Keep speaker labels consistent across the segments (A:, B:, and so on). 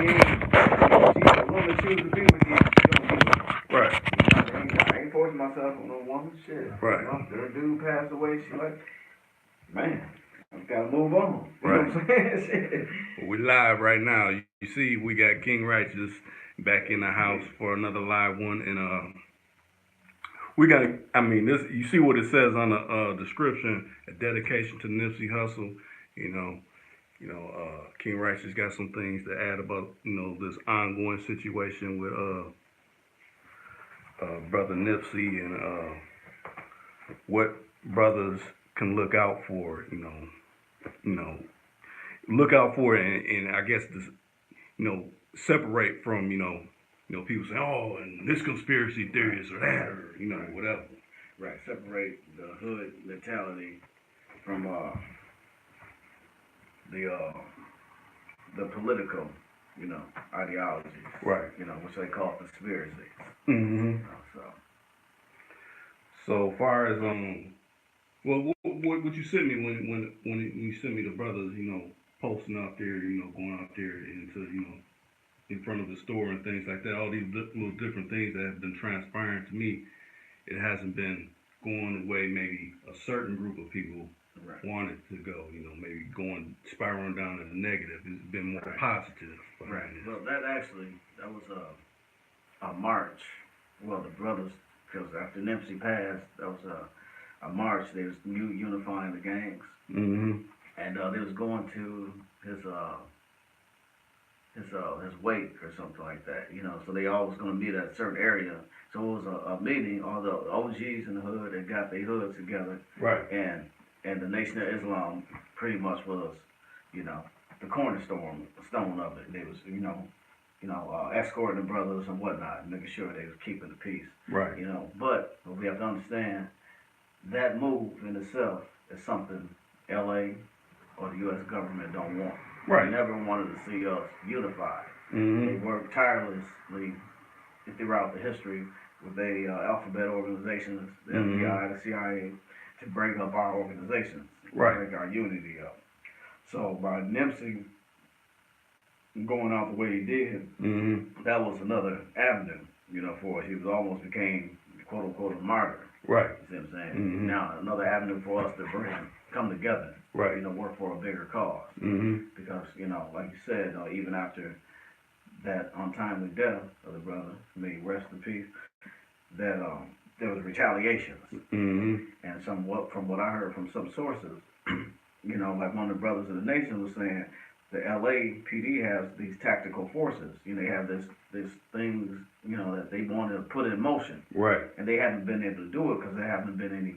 A: the woman choose to be with you, she gonna be with you.
B: Right.
A: I ain't forcing myself on no woman. Shit.
B: Right.
A: You know, her dude passed away. She like, man, I gotta move on. You
B: right.
A: know what I'm saying?
B: Well, we live right now. You see, we got King Righteous back in the house for another live one, and we got. I mean, this. You see what it says on the description: a dedication to Nipsey Hussle. You know, King Righteous got some things to add about this ongoing situation with brother Nipsey and what brothers can look out for. Look out for it, and I guess this, separate from people saying, oh, and this conspiracy theorist or that or whatever.
A: Right. Separate the hood mentality from the political, ideologies.
B: Right.
A: Which they call conspiracy.
B: Mm-hmm.
A: So
B: far as well, what you sent me when you sent me the brothers, posting out there, going out there into in front of the store and things like that, all these little different things that have been transpiring to me, it hasn't been going the way maybe a certain group of people wanted to go, maybe going spiraling down in the negative. It's been more positive.
A: Right. Well, that was a march. Well, the brothers, because after Nipsey passed, that was a march. They was unifying the gangs,
B: mm-hmm.
A: and they was going to his wake or something like that. So they all was gonna meet at a certain area. So it was a meeting. All the OGs in the hood that got their hoods together,
B: right?
A: And the Nation of Islam pretty much was, the cornerstone stone of it. They was, escorting the brothers and whatnot, making sure they was keeping the peace.
B: Right.
A: But we have to understand that move in itself is something LA or the U.S. government don't want.
B: Right.
A: They never wanted to see us unified.
B: Mm-hmm.
A: They worked tirelessly throughout the history with the alphabet organizations, the
B: mm-hmm.
A: FBI, the CIA, to break up our organizations,
B: right.
A: break our unity up. So by Nipsey going out the way he did,
B: mm-hmm.
A: that was another avenue, for us. He was almost became quote unquote a martyr.
B: Right.
A: You see what I'm saying?
B: Mm-hmm.
A: Now another avenue for us to come together.
B: Right.
A: Work for a bigger cause.
B: Mm-hmm.
A: Because, like you said, even after that untimely death of the brother, may rest in peace, that there was retaliations.
B: Mm-hmm.
A: And from what I heard from some sources, like one of the brothers of the nation was saying, the LAPD has these tactical forces. They have this things, that they want to put in motion.
B: Right.
A: And they haven't been able to do it because there haven't been any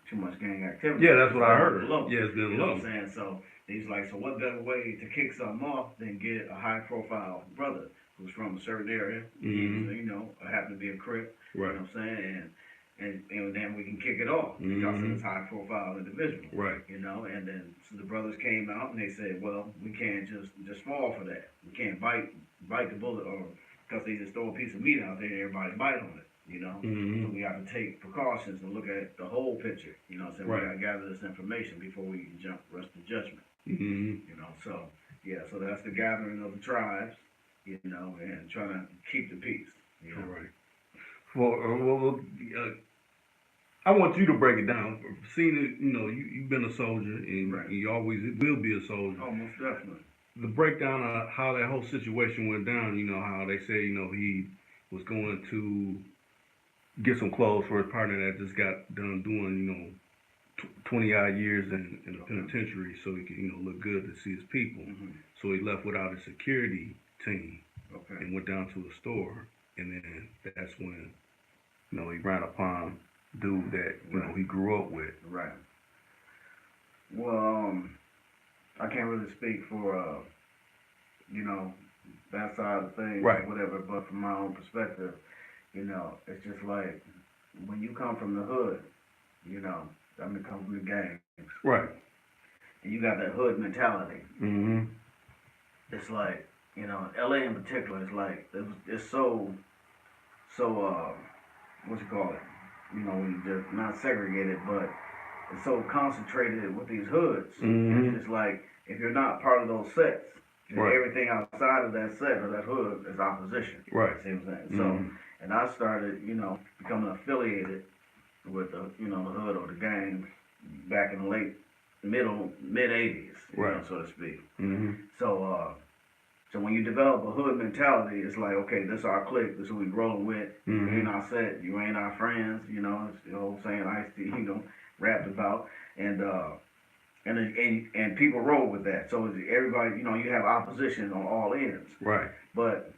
A: too much gang activity.
B: Yeah, that's what I heard.
A: Low.
B: Yeah, it's been low.
A: You know what I'm saying? So he's like, so what better way to kick something off than get a high profile brother who's from a certain area,
B: mm-hmm.
A: happen to be a Crip,
B: right.
A: You know what I'm saying? And then we can kick it off because
B: mm-hmm.
A: of this high profile individual.
B: Right.
A: And then so the brothers came out and they said, well, we can't just fall for that. We can't bite the bullet, or because they just throw a piece of meat out there and everybody bite on it,
B: mm-hmm.
A: So we have to take precautions and look at the whole picture, what I'm saying?
B: Right.
A: We got to gather this information before we can rush to judgment,
B: mm-hmm.
A: So so that's the gathering of the tribes, and trying to keep the peace,
B: Right. Well, I want you to break it down. Seeing it, you've been a soldier, and
A: right.
B: You always will be a soldier.
A: Oh, most definitely.
B: The breakdown of how that whole situation went down, how they say, he was going to get some clothes for his partner that just got done doing, 20-odd years in the penitentiary, so he could, look good to see his people.
A: Mm-hmm.
B: So he left without a security team
A: and
B: went down to a store, and then that's when, he ran upon dude that he grew up with.
A: Right. Well, I can't really speak for that side of things,
B: right.
A: or whatever. But from my own perspective, it's just like when you come from the hood, come from the gangs,
B: right?
A: And you got that hood mentality.
B: Mm-hmm.
A: It's like LA in particular. It's like it's so what you call it? When you just not segregated, but it's so concentrated with these hoods.
B: Mm-hmm.
A: It's just like if you're not part of those sets, And
B: Right.
A: everything outside of that set or that hood is opposition.
B: Right.
A: See what I'm saying?
B: Mm-hmm.
A: So, and I started, becoming affiliated with the hood or the gang back in the mid '80s,
B: Right.
A: so to speak.
B: Mm-hmm.
A: So when you develop a hood mentality, it's like, okay, this is our clique, this is who we rolling with.
B: Mm-hmm.
A: You ain't our set, you ain't our friends. It's the old saying Ice-T, rapped about, and people roll with that. So everybody, you have opposition on all ends.
B: Right.
A: But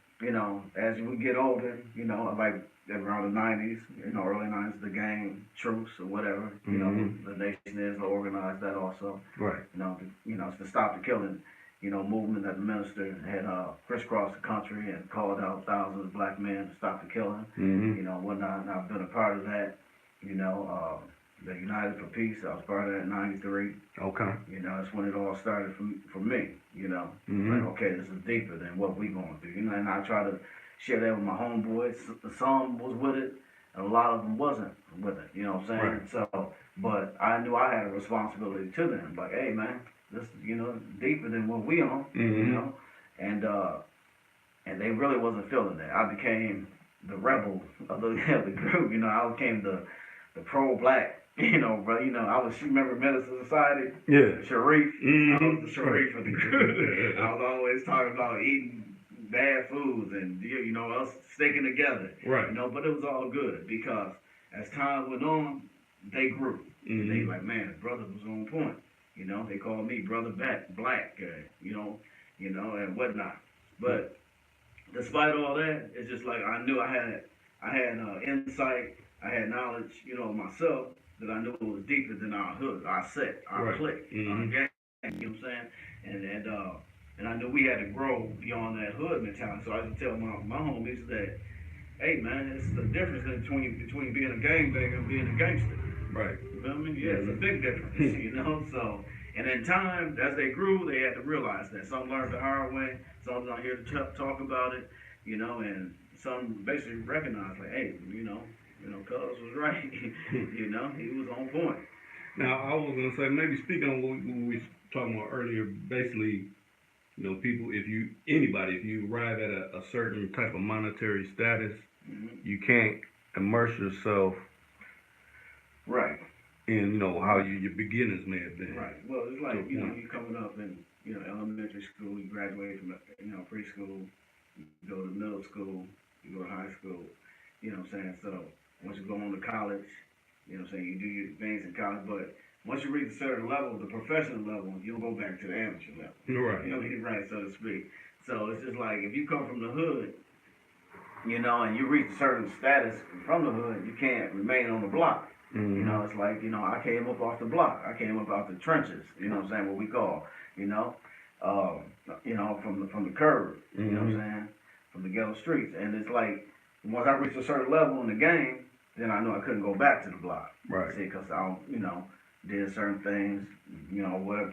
A: as we get older, like around the '90s, early '90s, the gang troops or whatever, the Nation is to organize that also.
B: Right.
A: It's to stop the killing. Movement that the minister had crisscrossed the country and called out thousands of black men to stop the killing.
B: Mm-hmm.
A: Whatnot. And I've been a part of that. The United for Peace. I was part of that in '93.
B: Okay.
A: That's when it all started for me.
B: Mm-hmm.
A: Like, okay, this is deeper than what we going through. And I try to share that with my homeboys. Some was with it, and a lot of them wasn't with it. You know what I'm saying?
B: Right.
A: So, but I knew I had a responsibility to them. Like, hey, man, this is deeper than what we on.
B: Mm-hmm.
A: And they really wasn't feeling that. I became the rebel of the group. I became the pro-black. Bro. I was. You remember Medicine Society?
B: Yeah.
A: Sharif.
B: Mm-hmm.
A: I was the Sharif of the group. I was always talking about eating bad foods and us sticking together.
B: Right.
A: But it was all good because as time went on, they grew.
B: Mm-hmm.
A: And they like, man, brother was on point. They called me Brother Black, and whatnot. But despite all that, it's just like I knew I had insight, I had knowledge, of myself that I knew it was deeper than our hood, our set, our
B: right.
A: clique,
B: mm-hmm.
A: our gang. You know what I'm saying? And I knew we had to grow beyond that hood mentality. So I used to tell my homies that, hey man, it's the difference between being a gangbanger and being a gangster.
B: Right.
A: You feel me? Yeah, it's a big difference, So, and in time, as they grew, they had to realize that. Some learned the hard way, some not here to talk about it, and some basically recognized, like, hey, Cuz was right. He was on point.
B: Now, I was going to say, maybe speaking on what we were talking about earlier, basically, people, if you arrive at a certain type of monetary status,
A: mm-hmm.
B: you can't immerse yourself
A: right
B: in, how your beginners may have been.
A: Right. Well, it's like, you coming up in, elementary school, you graduate from, preschool, you go to middle school, you go to high school, you know what I'm saying? So once you go on to college, you know what I'm saying, you do your things in college, but once you reach a certain level, the professional level, you'll go back to the amateur level.
B: Right.
A: Right, so to speak. So it's just like, if you come from the hood, and you reach a certain status from the hood, you can't remain on the block.
B: Mm-hmm.
A: It's like, I came up off the block. I came up out the trenches, what I'm saying, what we call, from the curb,
B: mm-hmm.
A: You know what I'm saying, from the ghetto streets. And it's like, once I reached a certain level in the game, then I knew I couldn't go back to the block.
B: Right.
A: See, because I, did certain things,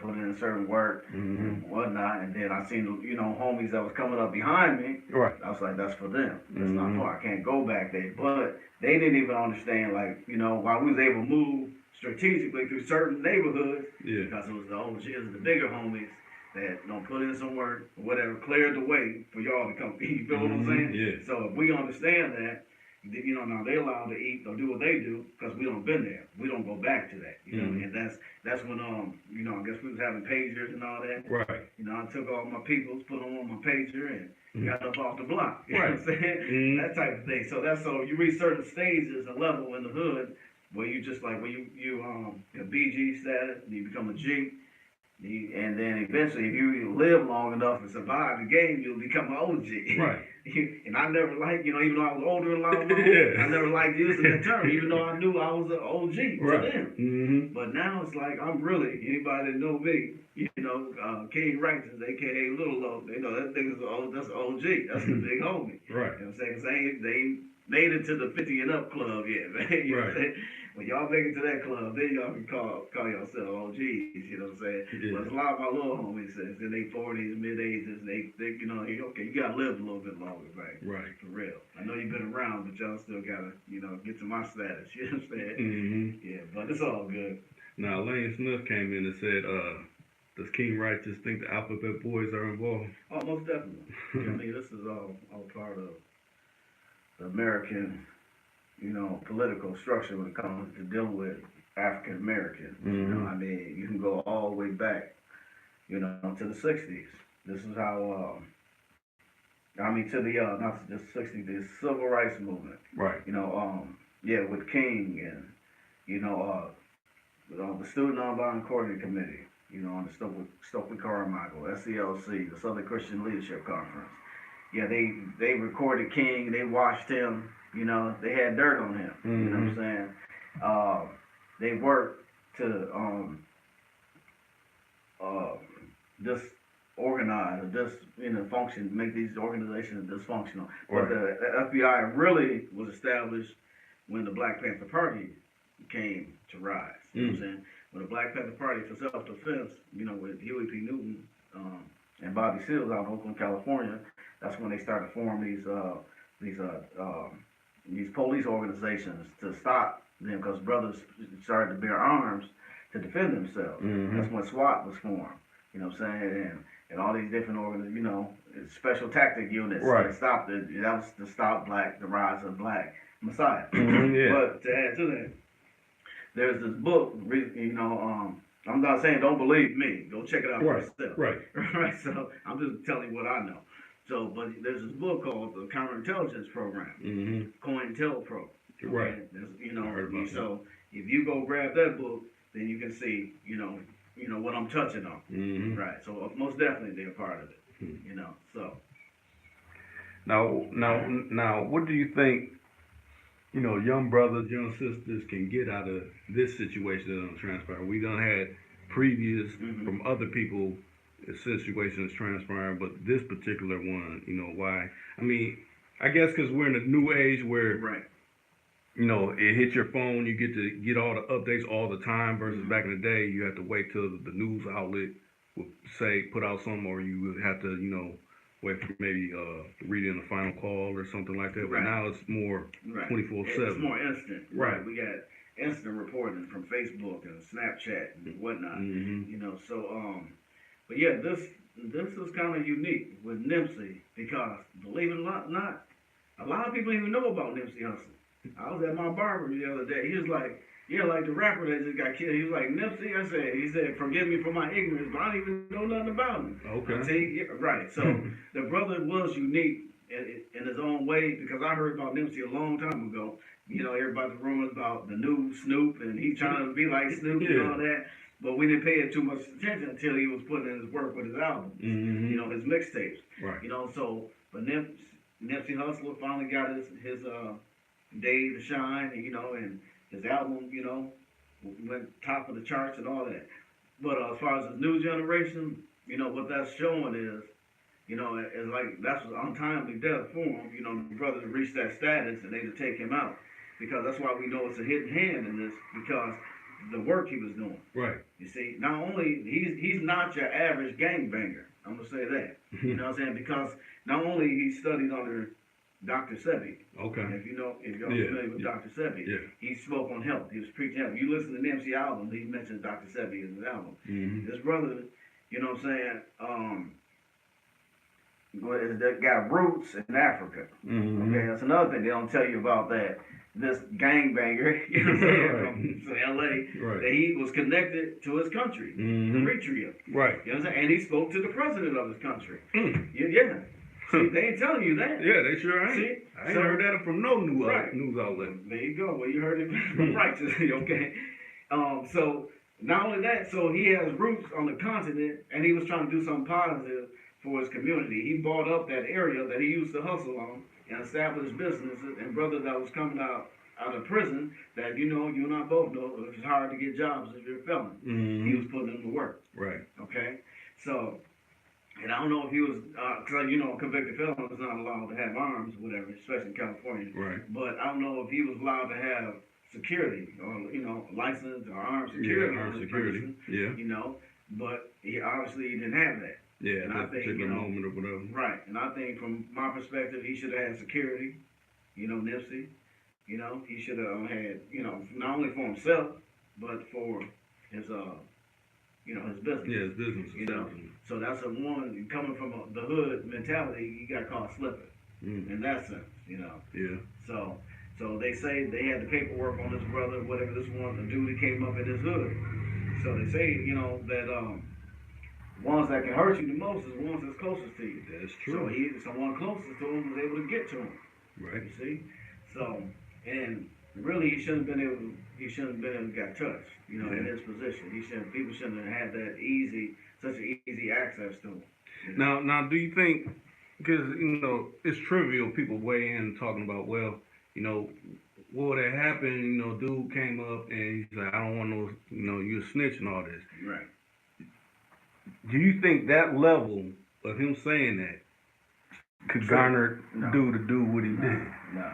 A: put in certain work,
B: mm-hmm.
A: and whatnot. And then I seen, homies that was coming up behind me.
B: Right.
A: I was like, that's for them. That's
B: mm-hmm.
A: not for, I can't go back there. But they didn't even understand, like, why we was able to move strategically through certain neighborhoods.
B: Yeah.
A: Because it was the OGs, the bigger homies that put in some work, or whatever, cleared the way for y'all to come. You feel
B: mm-hmm.
A: what I'm saying?
B: Yeah.
A: So if we understand that, now they allowed to eat or do what they do because we don't been there. We don't go back to that.
B: mm-hmm.
A: And that's when I guess we was having pagers and all that.
B: Right.
A: I took all my peoples, put them on my pager, and
B: mm-hmm.
A: got up off the block. You
B: right.
A: know what I'm saying?
B: Mm-hmm.
A: That type of thing. So you reach certain stages and level in the hood where you just like when you a BG status, you become a G. And then eventually, if you live long enough and survive the game, you'll become an OG.
B: Right.
A: And I never liked, even though I was older and loud,
B: yeah.
A: I never liked using that term, even though I knew I was an OG
B: right.
A: to them.
B: Mm-hmm.
A: But now it's like, I'm really, anybody that know me, King Righteous, a.k.a. Little Low, they know that thing is that's an OG. That's the big homie.
B: Right.
A: You know what I'm saying? Because they ain't made it to the 50 and up club yet, man. You know what I'm saying? When y'all make it to that club, then y'all can call yourself OGs, you know what I'm saying?
B: Yeah.
A: But a lot of my little homies says in their 40s, mid-80s, they okay, you gotta live a little bit longer, right?
B: Right.
A: For real. I know you've been around, but y'all still gotta, get to my status, you know what I'm saying?
B: Mm-hmm.
A: Yeah, but it's all good.
B: Now, Lane Smith came in and said, Does King Righteous think the Alphabet Boys are involved?
A: Oh, most definitely. I mean, this is all part of the American, political structure when it comes to dealing with African Americans.
B: Mm-hmm.
A: I mean, you can go all the way back, to the '60s. This is how, I mean, to the not just '60s, the Civil Rights Movement.
B: Right.
A: Yeah, with King and the Student Nonviolent Coordinating Committee. On the Stokely Carmichael, SCLC, the Southern Christian Leadership Conference. Yeah, they recorded King, they watched him, they had dirt on him.
B: Mm-hmm.
A: You know what I'm saying? They worked to disorganize or function, make these organizations dysfunctional. But
B: Right.
A: the FBI really was established when the Black Panther Party came to rise. You know what I'm saying? When the Black Panther Party for self-defense, with Huey P. Newton and Bobby Seals out in Oakland, California, that's when they started forming these police organizations to stop them because brothers started to bear arms to defend themselves.
B: Mm-hmm.
A: That's when SWAT was formed. You know what I'm saying? And all these different special tactic units
B: Right.
A: that stopped it. That was to stop the rise of Black Messiah.
B: Mm-hmm, yeah.
A: But to add to that, there's this book, I'm not saying don't believe me. Go check it out for yourself.
B: Right.
A: Right. So I'm just telling you what I know. So, but there's this book called the Counterintelligence Program,
B: Mm-hmm.
A: COINTELPRO. Okay?
B: Right.
A: I
B: heard about
A: so if you go grab that book, then you can see, what I'm touching on.
B: Mm-hmm.
A: Right. So most definitely they're part of it.
B: Mm-hmm.
A: So.
B: Now, what do you think? Young brothers, young sisters can get out of this situation that don't transpire. We done had previous from other people situations transpiring, but this particular one, why? I mean, I guess because we're in a new age where,
A: right.
B: It hits your phone, you get to get all the updates all the time versus back in the day, you had to wait till the news outlet would put out something, or you would have to, wait for maybe reading the final call or something like that. But now it's more 24/7.
A: It's more instant.
B: Right.
A: We got instant reporting from Facebook and Snapchat and whatnot.
B: Mm-hmm.
A: But yeah, this is kind of unique with Nipsey because believe it or not, a lot of people even know about Nipsey Hussle. I was at my barber the other day. He was like, yeah, like the rapper that just got killed. He was like, Nipsey, he said, forgive me for my ignorance, but I don't even know nothing about him.
B: Okay.
A: Right. So the brother was unique in his own way because I heard about Nipsey a long time ago. Everybody's rumors about the new Snoop and he trying to be like Snoop and all that. But we didn't pay it too much attention until he was putting in his work with his albums, his mixtapes.
B: Right.
A: But Nipsey Hussle finally got his day to shine, and his album, went top of the charts and all that. But as far as the new generation, what that's showing is, it's like that's an untimely death for him. The brothers reached that status and they to take him out because that's why we know it's a hidden hand in this because the work he was doing.
B: Right.
A: You see, not only he's not your average gangbanger. I'm gonna say that. You know what I'm saying? Because not only he studied under Dr. Sebi.
B: Okay.
A: If you're familiar with Dr. Sebi, he spoke on health. He was preaching health. You listen to the Nipsey album, he mentions Dr. Sebi in his album. This brother, that got roots in Africa. Okay, that's another thing they don't tell you about that. This gangbanger, from LA, that he was connected to his country, Eritrea.
B: Right.
A: You know what I'm saying? And he spoke to the president of his country. Yeah. See, they ain't telling you that.
B: Yeah, they sure ain't.
A: See?
B: I ain't heard that from no news outlet.
A: There you go. Well, you heard it from Righteous, okay? So, not only that, so he has roots on the continent, and he was trying to do something positive for his community. He bought up that area that he used to hustle on and establish businesses, and brothers that was coming out of prison that, you and I both know it's hard to get jobs if you're a felon. He was putting them to work.
B: Right.
A: Okay? So, and I don't know if he was, because, a convicted felon is not allowed to have arms or whatever, especially in California.
B: Right.
A: But I don't know if he was allowed to have security or, license or armed security.
B: Yeah, armed security.
A: Yeah. But he obviously didn't have that.
B: Yeah,
A: and
B: that particular moment or whatever.
A: Right. And I think from my perspective, he should have had security, Nipsey. He should have had, not only for himself, but for his his business.
B: Yeah, it's business.
A: So that's a one coming from the hood mentality. You got caught slipping in that sense.
B: Yeah.
A: So they say they had the paperwork on this brother, whatever this one, the dude that came up in his hood. So they say, that ones that can hurt you the most is ones that's closest to you.
B: That's true.
A: So someone closest to him was able to get to him.
B: Right.
A: You see? So, and really he shouldn't have been able to get touched, in his position. People shouldn't have had such an easy access to him.
B: Now, do you think, because, it's trivial, people weigh in talking about, well, what had happened, dude came up and he's like, I don't want no, you a snitch and all this.
A: Right.
B: Do you think that level of him saying that could garner dude to do what he did?
A: No,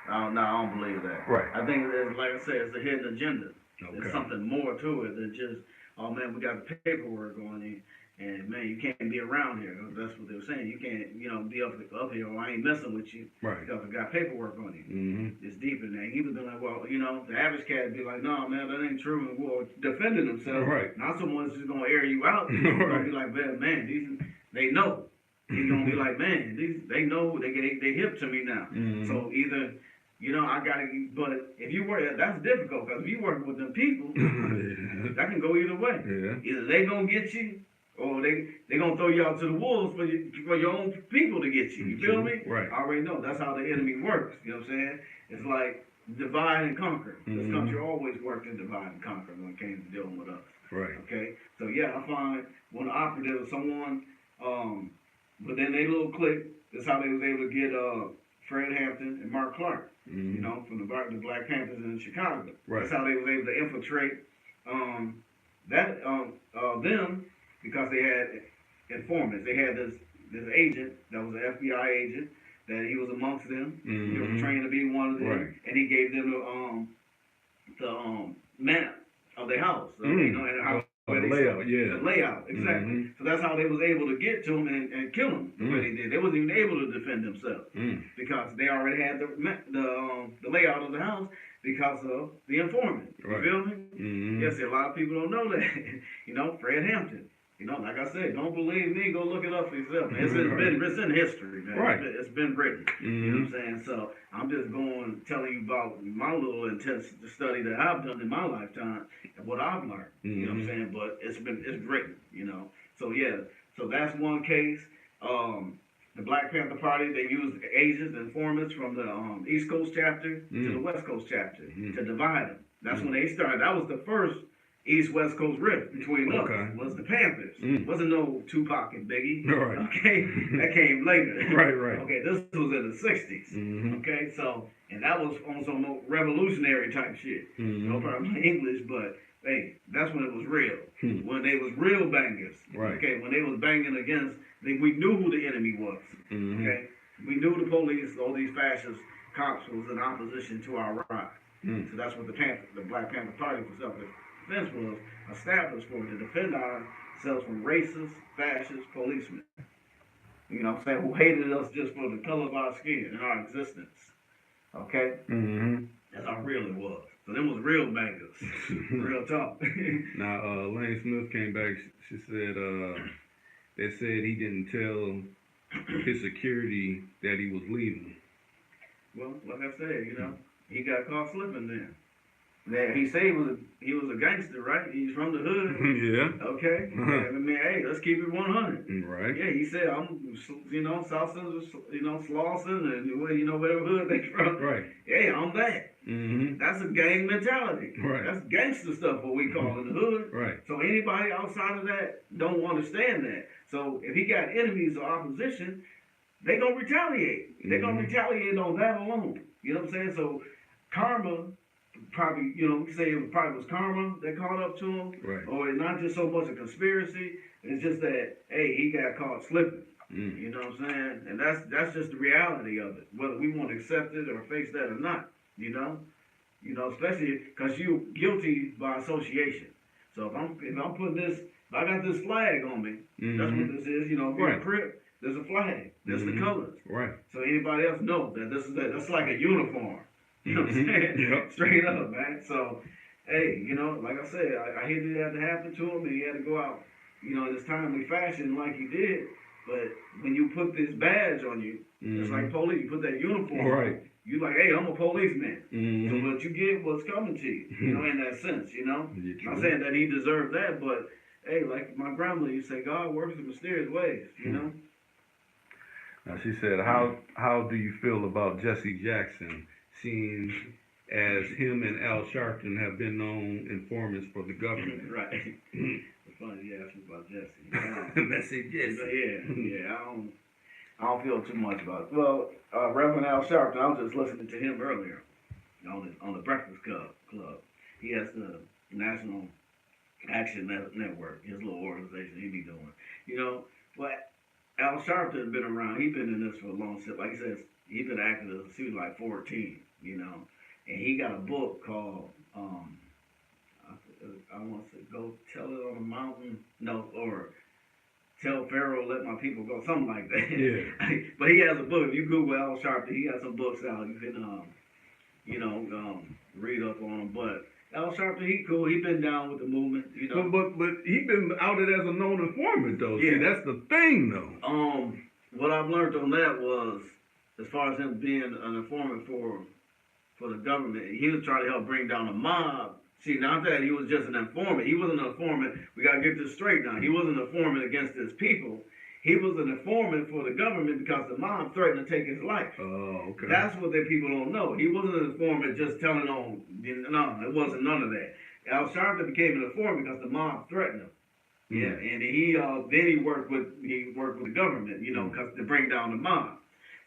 A: I don't believe that.
B: Right.
A: I think, like I said, it's a hidden agenda.
B: Okay.
A: There's something more to it than just, oh man, we got the paperwork on you, and man, you can't be around here. That's what they were saying. You can't, be up here, or I ain't messing with you.
B: Right.
A: Because I got paperwork on you.
B: Mm-hmm.
A: It's deep in there. He would be like, well, the average cat would be like, no, man, that ain't true. And well, defending himself.
B: Right.
A: Not someone's just gonna air you out. He's gonna be like, man, they know. He's gonna be like, man, they know, they hip to me now.
B: Mm-hmm.
A: So either. I gotta, but if you work, that's difficult, because if you work with them people, that can go either way.
B: Yeah.
A: Either they gonna get you, or they gonna throw you out to the wolves for your own people to get you. You feel me?
B: Right.
A: I already know that's how the enemy works. You know what I'm saying? It's like divide and conquer. This country always worked in divide and conquer when it came to dealing with us.
B: Right.
A: Okay. So yeah, I find when the operative is someone, but then they little clique. That's how they was able to get Fred Hampton and Mark Clark. From the Black Panthers in Chicago.
B: Right.
A: That's how they was able to infiltrate them, because they had informants. They had this agent that was an FBI agent, that he was amongst them. He was trained to be one of them,
B: right.
A: And he gave them the map of their house. And how
B: the layout,
A: the layout, exactly. So that's how they was able to get to him and kill him the way they did. They wasn't even able to defend themselves because they already had the layout of the house because of the informant. You feel me? Yes, a lot of people don't know that. Fred Hampton. Like I said, don't believe me, go look it up for yourself. It's in history, man.
B: Right.
A: It's been written. You know what I'm saying? So I'm just telling you about my little intense study that I've done in my lifetime and what I've learned. You know what I'm saying? But it's written, So yeah, so that's one case. The Black Panther Party, they used agents and informants from the East Coast chapter to the West Coast chapter to divide them. That's when they started. That was the first East-West Coast rift between us, was the Panthers. Wasn't no Tupac and Biggie.
B: Right.
A: Okay, that came later.
B: Right.
A: Okay, this was in the 60s. Okay, so, and that was on some revolutionary type shit. No problem in English, but hey, that's when it was real. When they was real bangers.
B: Right. Okay,
A: when they was banging against, we knew who the enemy was. Okay, we knew the police, all these fascist cops was in opposition to our ride. So that's what the Black Panther Party was up with. Defense was established for, to defend ourselves from racist, fascist policemen. You know what I'm saying? Who hated us just for the color of our skin and our existence. Okay? That's how real it was. So them was real bangers. Real talk.
B: Now, Lane Smith came back. She said, they said he didn't tell his security that he was leaving.
A: Well, like I said, he got caught slipping then. Now, he said he was a gangster, right? He's from the hood.
B: Yeah.
A: Okay. I mean, hey, let's keep it 100.
B: Right.
A: Yeah, he said, I'm, South Central, Slauson, and whatever hood they from.
B: Right.
A: Hey, I'm that. That's a gang mentality.
B: Right.
A: That's gangster stuff, what we call in the hood.
B: Right.
A: So anybody outside of that don't understand that. So if he got enemies or opposition, they gonna retaliate. They gonna retaliate on that alone. You know what I'm saying? So karma. Probably, we say it probably was karma that caught up to him,
B: right.
A: Or it's not just so much a conspiracy. It's just that, hey, he got caught slipping. You know what I'm saying? And that's just the reality of it, whether we want to accept it or face that or not. Especially because you're guilty by association. So if I'm putting this, if I got this flag on me, that's what this is. If you're a Crip, there's a flag. There's the colors.
B: Right.
A: So anybody else knows that this is that. That's like a uniform. You know what I'm saying? Yep. Straight up, man. So, hey, like I said, I hated it had to happen to him, and he had to go out, in this timely fashion like he did. But when you put this badge on you, it's like police. You put that uniform on. You like, hey, I'm a policeman. So what you get what's coming to you, in that sense, Not saying that he deserved that, but hey, like my grandmother used to say, God works in mysterious ways.
B: Now she said, how do you feel about Jesse Jackson, seeing as him and Al Sharpton have been known informants for the government?
A: Right. It's funny you asked me about Jesse.
B: Messy Jesse.
A: Yeah. I don't feel too much about it. Well, Reverend Al Sharpton, I was just listening to him earlier on the Breakfast Club. He has the National Action Network, his little organization he be doing. But Al Sharpton has been around. He's been in this for a long time. Like he says, he's been active since he was like 14. And he got a book called I want to say Go Tell It on the Mountain. No, or Tell Pharaoh Let My People Go, something like that.
B: Yeah.
A: But he has a book. If you Google Al Sharpton, he got some books out. You can read up on him. But Al Sharpton, he cool. He been down with the movement.
B: But he been outed as a known informant though.
A: Yeah.
B: See, that's the thing though.
A: What I've learned on that was, as far as him being an informant for the government, he was trying to help bring down the mob. See, not that he was just an informant. He wasn't an informant. We got to get this straight now. He wasn't an informant against his people. He was an informant for the government because the mob threatened to take his life.
B: Oh, okay.
A: That's what the people don't know. He wasn't an informant just telling on. No, it wasn't none of that. Al Sharpton became an informant because the mob threatened him. Mm-hmm. Yeah, and he worked with the government, because to bring down the mob.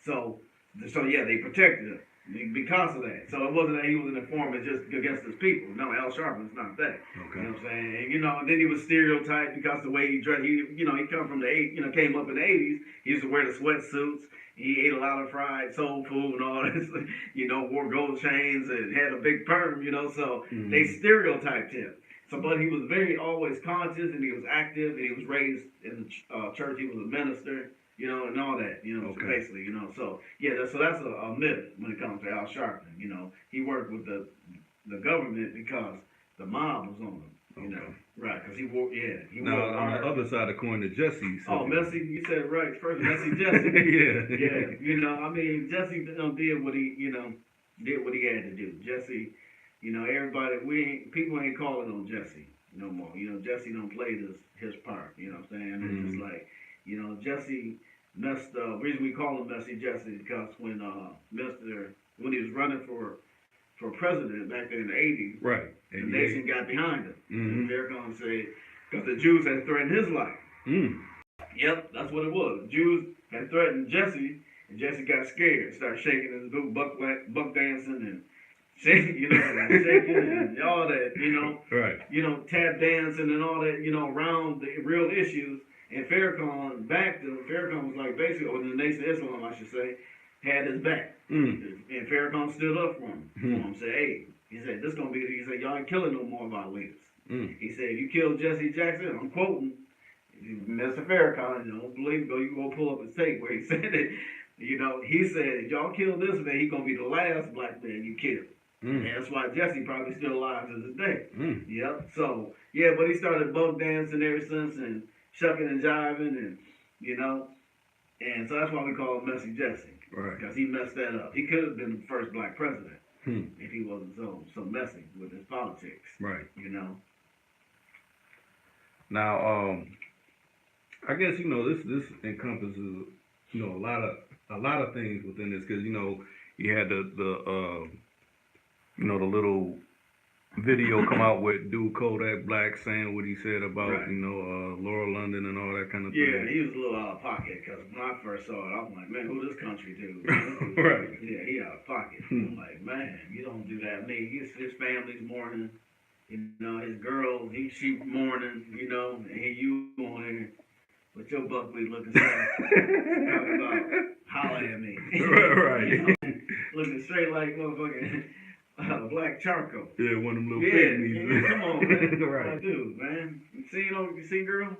A: So yeah, they protected him because of that. So it wasn't that he was an informant just against his people. No, Al Sharpton's not that.
B: Okay.
A: You know what I'm saying? And, then he was stereotyped because the way he dressed. He come from came up in the 80s. He used to wear the sweatsuits. He ate a lot of fried soul food and all this. Wore gold chains and had a big perm. So they stereotyped him. So, but he was very always conscious, and he was active, and he was raised in the church. He was a minister. And all that,
B: okay.
A: So basically, so yeah, so that's a myth when it comes to Al Sharpton. He worked with the government because the mob was on him.
B: Okay.
A: Right? Because he wore.
B: Now on the other side of the coin, the Jesse.
A: Oh, Messy, you said it right first. Messy Jesse. Yeah. Jesse did what he had to do. Jesse, people ain't calling on Jesse no more. Jesse don't play his part. You know what I'm saying? It's just like, Jesse messed up. The reason we call him Messy Jesse is because when he was running for president back there in the 80s,
B: right,
A: the nation got behind him.
B: Mm-hmm.
A: And they're going to say, because the Jews had threatened his life.
B: Mm.
A: Yep, that's what it was. The Jews had threatened Jesse, and Jesse got scared, started shaking his boot, buck dancing, and shaking, shaking and all that,
B: right,
A: tap dancing and all that, around the real issues. And Farrakhan backed him. Farrakhan was like basically, or the Nation of Islam, I should say, had his back. And Farrakhan stood up for him. Said, hey, he said, he said, y'all ain't killing no more of our leaders. He said, if you kill Jesse Jackson, I'm quoting, Mr. Farrakhan, don't believe, you go pull up his tape where he said it. He said, if y'all kill this man, he's going to be the last black man you kill. And that's why Jesse probably still alive to this day. Yep. So, yeah, but he started buck dancing ever since, and shucking and jiving, and and so that's why we call him Messy Jesse,
B: right?
A: Because he messed that up. He could have been the first black president if he wasn't so messy with his politics,
B: right?
A: Now,
B: I guess this encompasses a lot of things within this, because you had the little video come out with dude Kodak Black saying what he said about
A: right.
B: Laura London and all that kind of
A: thing.
B: Yeah,
A: he was a little out of pocket, because when I first saw it, I was like, man, who this country dude?
B: Right.
A: Yeah, he out of pocket. I'm like, man, you don't do that. I mean, his family's mourning, his girl, she mourning, and you on here with your buckwheat looking stuff, talking about hollering at me.
B: Right.
A: Looking straight like motherfucking black charcoal.
B: Yeah, one of them little pygmies.
A: Yeah, come on, man.
B: Right.
A: Like, dude, man. You see girl?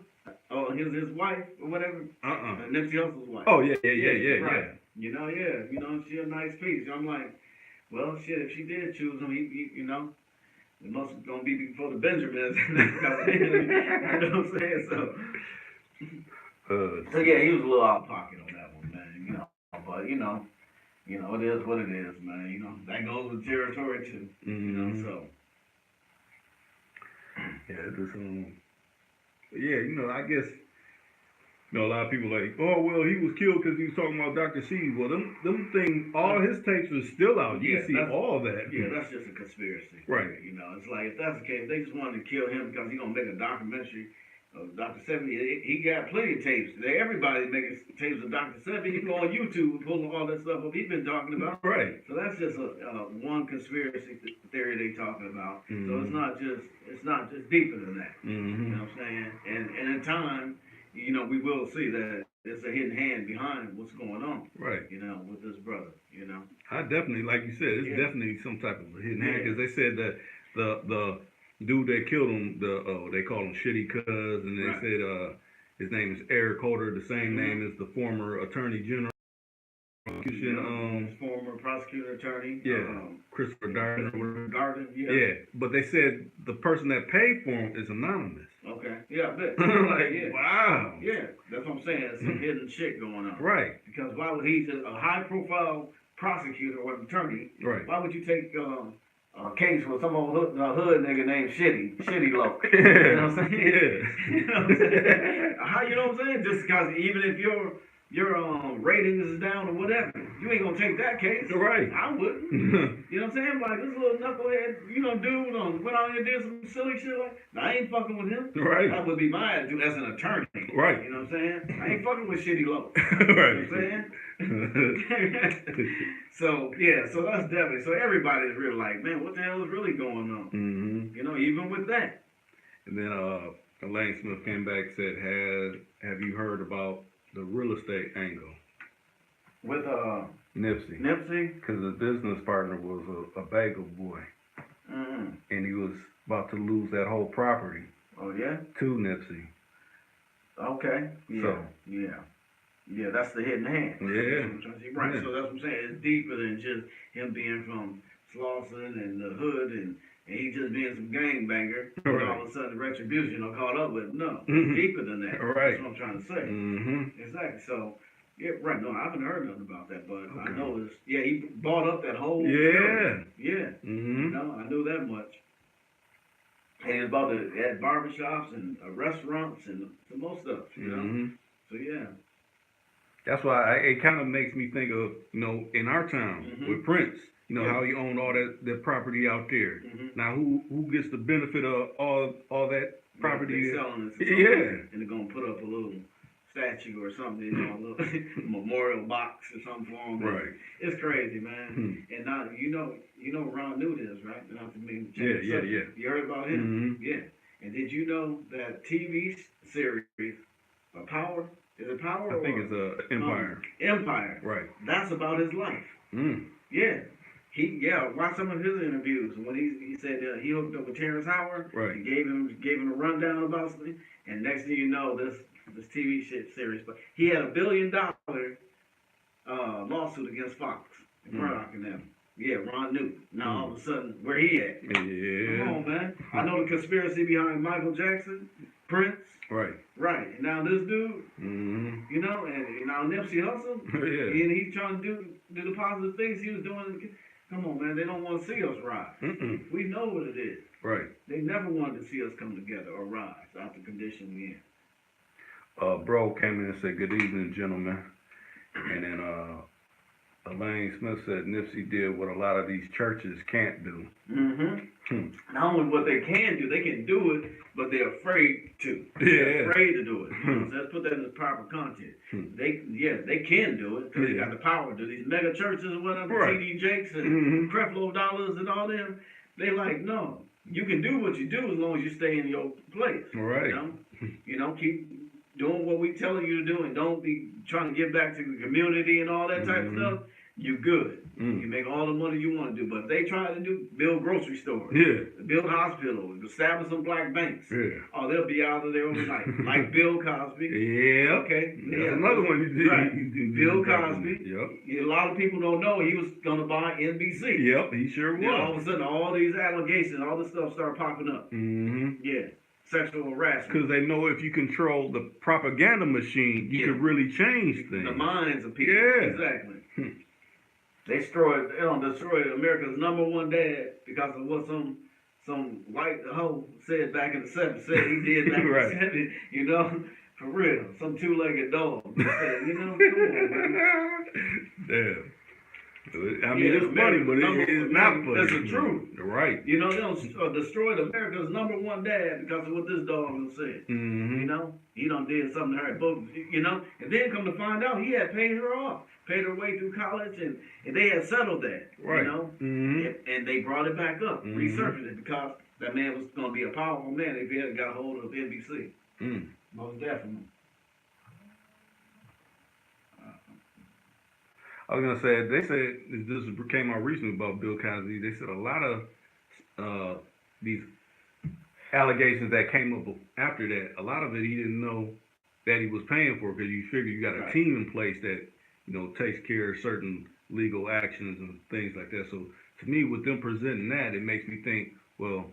A: Oh, his wife or whatever? Nipsey Hussle's wife.
B: Oh, yeah.
A: Right. She a nice piece. I'm like, well, shit, if she did choose him, It must gonna be before the Benjamins. You know what I'm saying? So yeah, he was a little out of pocket on that one, man. You know, but it is what it is, man. You know, that goes with territory too. You know, so
B: yeah, this yeah, I guess a lot of people like, oh well, he was killed because he was talking about Dr. C. Well, them things, all his tapes are still out. You can see all that.
A: Yeah, that's just a conspiracy.
B: Right.
A: You know, it's like if that's the case, they just wanted to kill him because he's gonna make a documentary of Dr. Sebi. He got plenty of tapes. Everybody's making tapes of Dr. Sebi. You go on YouTube and pull all that stuff up he's been talking about.
B: Right.
A: So that's just one conspiracy theory they talking about. So it's not just deeper than that. You know what I'm saying? And in time, we will see that there's a hidden hand behind what's going on. Right. With this brother.
B: I definitely, like you said, it's definitely some type of a hidden hand because they said that the dude that killed him, they call him Shitty Cuz, and they said his name is Eric Holder, the same name as the former Attorney General.
A: Former prosecutor attorney.
B: Christopher Gardner.
A: Yeah.
B: But they said the person that paid for him is anonymous.
A: Okay. Yeah, I bet.
B: Wow.
A: Yeah, that's what I'm saying. There's some hidden shit going on.
B: Right.
A: Because why would he's a high-profile prosecutor or attorney?
B: Right.
A: Why would you take a case with some old hood nigga named Shitty Loc?
B: You
A: know what I'm saying?
B: Yeah.
A: You know what I'm saying? How you know what I'm saying? Just because even if your ratings is down or whatever, you ain't gonna take that case.
B: Right.
A: I wouldn't. You know what I'm saying? Like this little knucklehead, dude went out here and did some silly shit like I ain't fucking with him.
B: Right.
A: That would be my attitude as an attorney.
B: Right.
A: You know what I'm saying? I ain't fucking with Shitty Loc.
B: Right.
A: You know what I'm saying? So that's definitely everybody's really like, man, what the hell is really going on? Even with that.
B: And then Elaine Smith came back and said, have you heard about the real estate angle?
A: With
B: Nipsey.
A: Nipsey?
B: Because his business partner was a bagel boy. And he was about to lose that whole property.
A: Oh, yeah?
B: To Nipsey.
A: Okay. Yeah.
B: So,
A: yeah, that's the hidden hand.
B: Yeah.
A: Right, so that's what I'm saying. It's deeper than just him being from Slauson and the hood and he just being some gangbanger. And all of a sudden retribution or caught up with him. No, it's deeper than that.
B: Right.
A: That's what I'm trying to say. Exactly. So, yeah, right. No, I haven't heard nothing about that, but I know it's, he bought up that whole area. Yeah. I knew that much. And he was about to add barbershops and restaurants and some more stuff, So, yeah.
B: That's why it kind of makes me think of, in our town with Prince, how he owned all that property out there. Now, who gets the benefit of all that property?
A: They're selling it. And they're going to put up a little statue or something, a little memorial box or something for him.
B: Right.
A: It's crazy, man. And now, Ron knew this, right? Not to mean to
B: yeah.
A: You heard about him? Yeah. And did you know that TV series, Power? Is it Power?
B: I think it's Empire.
A: Empire.
B: Right.
A: That's about his life. Yeah. Watch some of his interviews when he said he hooked up with Terrence Howard.
B: Right.
A: He gave him a rundown about something, and next thing you know, this TV series. But he had $1 billion lawsuit against Fox and Murdoch and them. Yeah, Ron knew. Now all of a sudden, where he at?
B: Yeah.
A: Come on, man. I know the conspiracy behind Michael Jackson, Prince.
B: Right.
A: And now this dude, and now Nipsey Hussle, and he's trying to do the positive things he was doing. Come on, man. They don't want to see us rise. We know what it is.
B: Right.
A: They never wanted to see us come together or rise out the condition we in.
B: Bro came in and said, "Good evening, gentlemen." And then Elaine Smith said Nipsey did what a lot of these churches can't do.
A: Not only what they can do, they can do it, but they're afraid to.
B: Yeah.
A: They're afraid to do it. So let's put that in the proper context. They can do it because they got the power to do these mega churches or whatever, T.D. Jakes and Creflo Dollars and all them. They like, no, you can do what you do as long as you stay in your place.
B: Right.
A: Keep doing what we telling you to do and don't be trying to give back to the community and all that type of stuff. you good. You make all the money you want to do. But if they try to build grocery stores, build hospitals, establish some black banks, oh, they'll be out of there overnight. Like Bill Cosby.
B: Yeah.
A: Okay.
B: That's another one you did.
A: Right. Bill
B: Yep.
A: Cosby. A lot of people don't know he was going to buy NBC.
B: Yep, he sure was.
A: All of a sudden, all these allegations, all this stuff started popping up. Yeah. Sexual harassment.
B: Because they know if you control the propaganda machine, you can really change things.
A: The minds of people.
B: Yeah.
A: Exactly. They destroyed America's #1 dad because of what some white hoe said back in the 70s. Said he did back in the 70s. You know, for real. Some two-legged dog. Said, you know, come on, man.
B: Damn. I mean, it's funny, but it's not funny.
A: That's the truth.
B: Right.
A: You know, they destroyed America's #1 dad because of what this dog said. You know, he done did something to her. But, you know, and then come to find out he had paid her off, paid her way through college, and they had settled that.
B: Right.
A: You know, and they brought it back up, resurfaced it because that man was going to be a powerful man if he had got hold of NBC. Most definitely.
B: I was gonna say they said this came out recently about Bill Cosby. They said a lot of these allegations that came up after that. A lot of it he didn't know that he was paying for because you figure you got a team in place that takes care of certain legal actions and things like that. So to me, with them presenting that, it makes me think, well,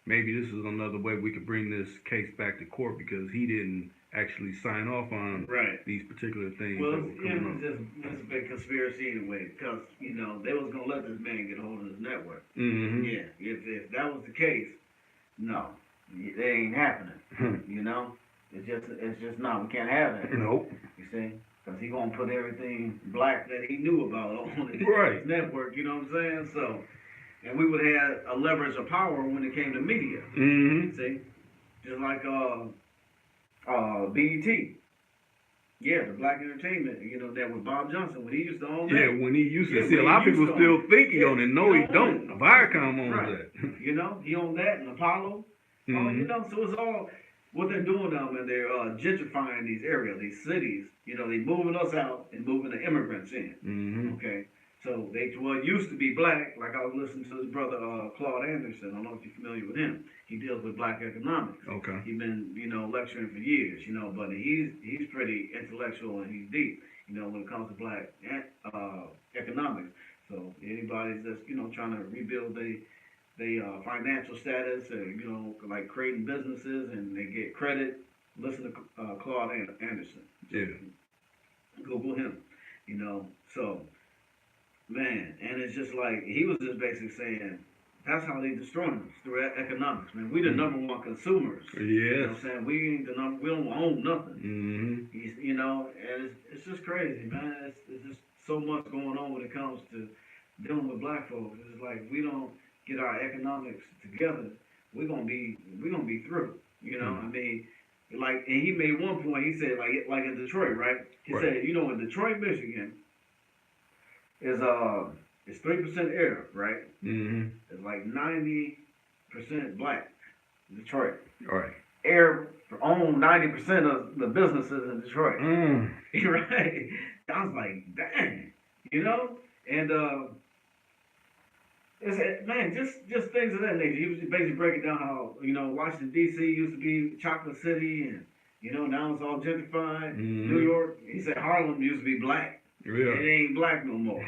B: maybe this is another way we could bring this case back to court because he didn't actually sign off on these particular things.
A: Well, it's a big conspiracy anyway, because they was gonna let this man get a hold of his network. Yeah, if that was the case, no, it ain't happening. It's just not. We can't have that.
B: Nope.
A: You see, because he gonna put everything black that he knew about on his network. You know what I'm saying? So, and we would have a leverage of power when it came to media. See, just like BET. Yeah, the black entertainment, that was Bob Johnson when he used to own that.
B: Yeah, when he used to see a lot of people still think he owned it. No, he don't. Viacom owns that.
A: He owned that and Apollo. So it's all what they're doing now, man. They're gentrifying these areas, these cities. They moving us out and moving the immigrants in. Okay. So what used to be black, like I was listening to his brother Claude Anderson. I don't know if you're familiar with him. He deals with black economics. Okay. He's been lecturing for years. But he's pretty intellectual and he's deep. When it comes to black economics. So anybody that's trying to rebuild their financial status, or like creating businesses and they get credit, listen to Claude Anderson. Yeah. Google him. So. Man, and it's just like, he was just basically saying, that's how they destroying us, through economics, man. We the #1 consumers. Yes. You know what I'm saying? We ain't we don't own nothing. And it's just crazy, man. It's just so much going on when it comes to dealing with black folks. It's like, if we don't get our economics together, we're gonna be through. I mean, like, and he made one point, he said, like in Detroit, right? He said, in Detroit, Michigan, is 3% Arab, right? It's like 90% black in Detroit. Right. Arab own 90% of the businesses in Detroit. Right. I was like, dang, and it's man, just things of that nature. He was basically breaking down how Washington D.C. used to be chocolate city, and now it's all gentrified. New York, he said Harlem used to be black. Yeah. It ain't black no more.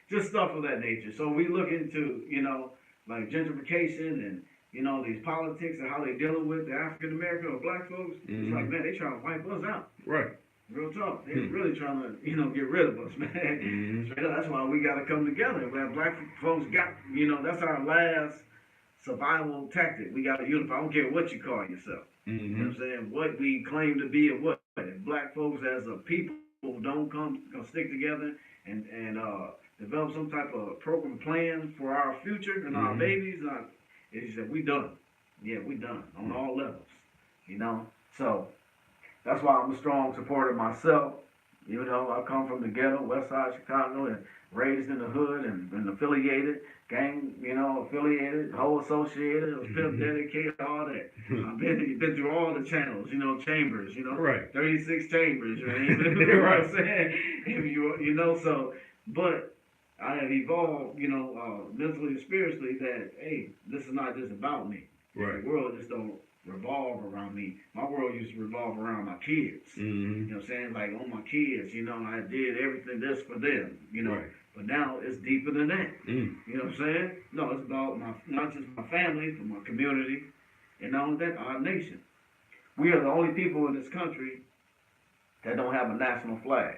A: Just stuff of that nature. So we look into, like gentrification and, these politics and how they dealing with the African American or black folks. It's like, man, they trying to wipe us out. Right. Real talk. They really trying to, get rid of us, man. That's why we got to come together. Where black folks got, that's our last survival tactic. We got to unify. I don't care what you call yourself. You know what I'm saying? What we claim to be and what. If black folks as a people don't come stick together and develop some type of program plan for our future and our babies, it's that we done. Yeah, we done on all levels. So that's why I'm a strong supporter myself. I come from the ghetto, West Side Chicago, and raised in the hood and affiliated, gang, affiliated, whole associated, pimp dedicated, all that. I've been through all the channels, chambers, right. 36 chambers, right? You know what I'm saying? So, but I have evolved, mentally and spiritually that, hey, this is not just about me.
B: Right.
A: The world just don't revolve around me. My world used to revolve around my kids.
B: Mm-hmm.
A: You know what I'm saying? Like, oh, my kids, I did everything this for them,
B: Right.
A: But now it's deeper than that.
B: Mm.
A: You know what I'm saying? No, it's about not just my family, but my community, and not only that, our nation. We are the only people in this country that don't have a national flag.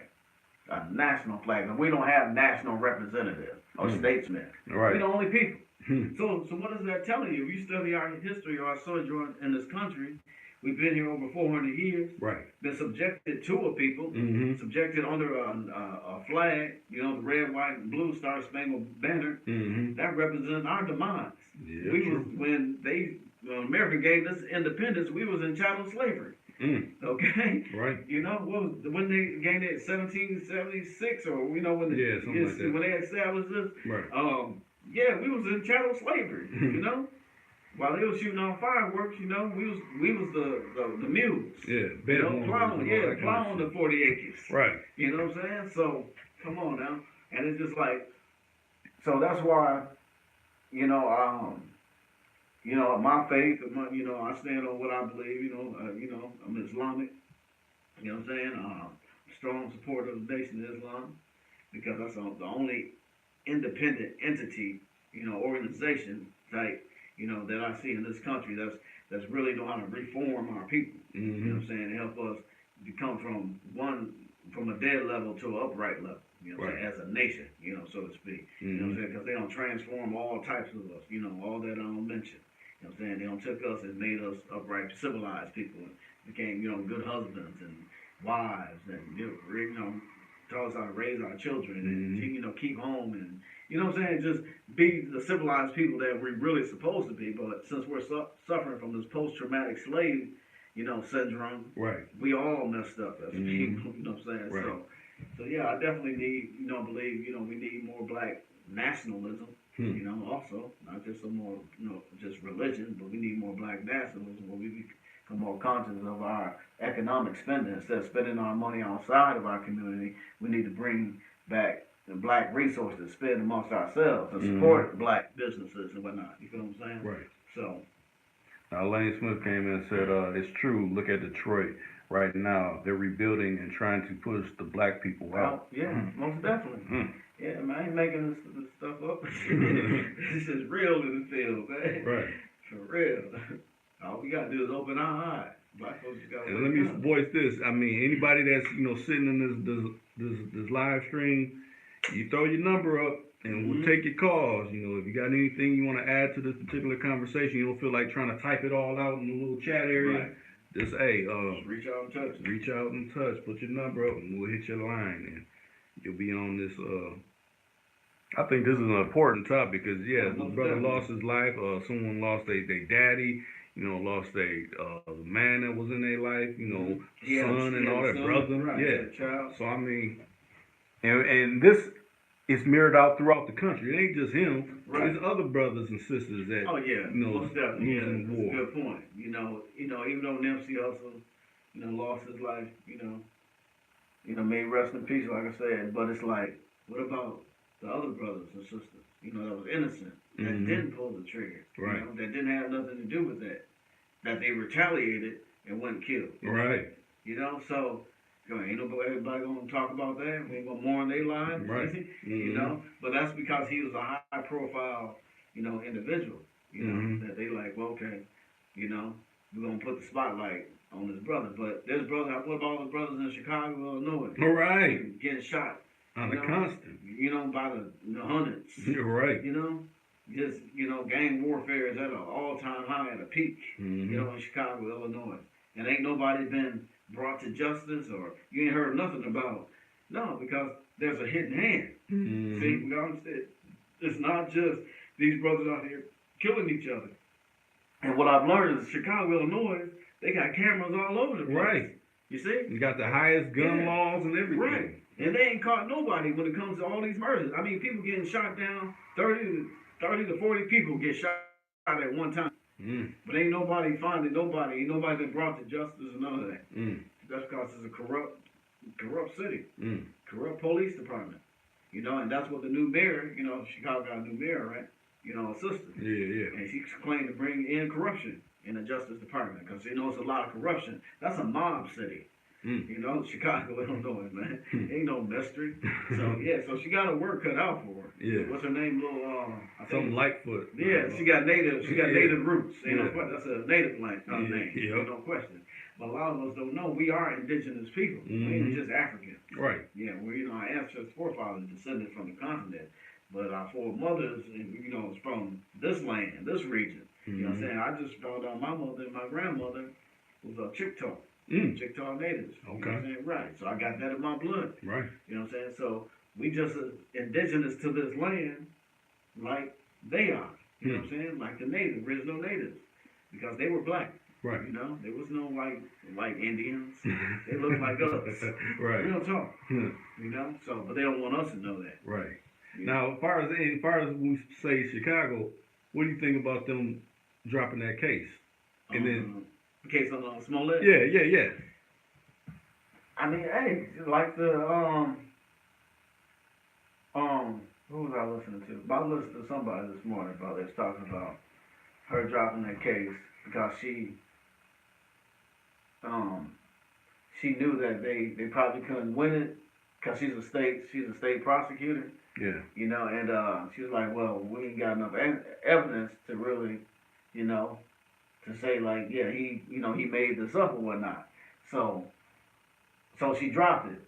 A: A national flag. And we don't have national representatives or statesmen.
B: Right.
A: We're the only people. So what is that telling you? If you study our history or our sojourn in this country, we've been here over 400 years.
B: Right.
A: Been subjected to a people, subjected under a flag, the red, white, and blue Star Spangled Banner. That represents our demise.
B: Yeah,
A: When America gave us independence, we was in chattel slavery. Okay?
B: Right.
A: When they gained it 1776 or when
B: something like that.
A: When they established this,
B: right.
A: We was in chattel slavery, While they was shooting off fireworks, we was the mules.
B: Yeah,
A: plowing the 40 acres.
B: Right.
A: You know what I'm saying? So come on now. And it's just like, so that's why, my faith, I stand on what I believe, I'm Islamic, you know what I'm saying? Strong supporter of the Nation of Islam, because that's the only independent entity, organization type, that I see in this country that's really know how to reform our people. You know what I'm saying? Help us become from a dead level to an upright level. As a nation, so to speak. You know what I'm saying? Because they don't transform all types of us, all that I don't mention. You know what I'm saying? They don't took us and made us upright, civilized people, and became, good husbands and wives, and taught us how to raise our children, and keep home, and you know what I'm saying? Just be the civilized people that we're really supposed to be. But since we're suffering from this post-traumatic slave, syndrome,
B: right?
A: We all messed up as people. You know what I'm saying?
B: Right.
A: So yeah, I definitely need, believe, we need more black nationalism. Also, not just some more, just religion, but we need more black nationalism where we become more conscious of our economic spending. Instead of spending our money outside of our community, we need to bring back the black resources, spend amongst ourselves, and support black businesses and whatnot. You feel what I'm saying?
B: Right.
A: So.
B: Now, Lane Smith came in and said, it's true. Look at Detroit. Right now, they're rebuilding and trying to push the black people out.
A: Yeah, most definitely. Yeah, man, I ain't making this stuff up. This is real in the field, man.
B: Right.
A: For real. All we gotta do is open our eyes. Black folks just gotta.
B: And let me voice this. I mean, anybody that's sitting in this live stream, you throw your number up, and we'll take your calls. If you got anything you want to add to this particular conversation, you don't feel like trying to type it all out in the little chat area.
A: Right.
B: Just
A: reach out and touch.
B: Reach out and touch. Put your number up, and we'll hit your line, and you'll be on this. I think this is an important topic because the brother lost his life. Someone lost their daddy. Lost the man that was in their life. Son and all that, brother.
A: Right,
B: yeah.
A: Child.
B: So I mean, and this is mirrored out throughout the country. It ain't just him.
A: Right.
B: There's other brothers and sisters that
A: most definitely.
B: losing
A: That's
B: war.
A: a good point. Even though Nipsey Hussle, lost his life, may rest in peace, like I said. But it's like, what about the other brothers and sisters, that was innocent, that didn't pull the trigger, that didn't have nothing to do with that they retaliated and went killed.
B: Right.
A: So ain't everybody gonna talk about that. We ain't gonna mourn their lives,
B: right?
A: But that's because he was a high profile, individual. That they like, well, okay, we're gonna put the spotlight on this brother. But there's brother. What about all the brothers in Chicago, Illinois?
B: All right.
A: Getting shot.
B: On the constant.
A: By the hundreds.
B: You're right.
A: Just, gang warfare is at an all-time high, at a peak,
B: Mm-hmm.
A: In Chicago, Illinois. And ain't nobody been brought to justice, or you ain't heard nothing about. No, because there's a hidden hand.
B: Mm-hmm.
A: See, we understand. It's not just these brothers out here killing each other. And what I've learned is Chicago, Illinois, they got cameras all over the place.
B: Right.
A: You see?
B: You got the highest gun laws and everything.
A: Right. And they ain't caught nobody when it comes to all these murders. I mean, people getting shot down, 30 to 40 people get shot at one time. But ain't nobody finding nobody. Ain't nobody been brought to justice and none of that. That's because it's a corrupt city. Corrupt police department. You know, and that's what the new mayor, you know, Chicago got a new mayor, right? You know, a sister.
B: Yeah.
A: And she claimed to bring in corruption in the Justice Department because she knows a lot of corruption. That's a mob city. You know, Chicago, Illinois, man. Ain't no mystery. So yeah, so she got her work cut out for her.
B: Yeah.
A: What's her name? Little I think
B: Something Lightfoot.
A: yeah, she got native roots. Ain't no
B: Yeah.
A: question. That's a native name.
B: Yeah.
A: Ain't no question. But a lot of us don't know we are indigenous people. We ain't just African.
B: Right.
A: Yeah, well, you know, our ancestors, forefathers descended from the continent, but our foremothers, you know, is from this land, this region. You know what I'm saying? I just found out my mother and my grandmother was a Chickasaw. Chickasaw natives.
B: Okay.
A: You know what I'm saying? Right. So I got that in my blood.
B: Right.
A: You know what I'm saying? So we just indigenous to this land like they are. You know what I'm saying? Like the natives, original natives. Because they were black.
B: Right.
A: You know? There was no like Indians. They look like us.
B: Right.
A: Real talk. You know? So but they don't want us to know that.
B: Right.
A: You
B: Now
A: know?
B: as far as we say Chicago, what do you think about them dropping that case? And then
A: case on Smollett?
B: Yeah.
A: I mean, hey, like the who was I listening to? I listened to somebody this morning about they was talking about her dropping that case because she knew that they probably couldn't win it because she's a state prosecutor.
B: Yeah.
A: You know, and she was like, well, we ain't got enough evidence to really, you know, to say like, yeah, he made this up or whatnot. So she dropped it.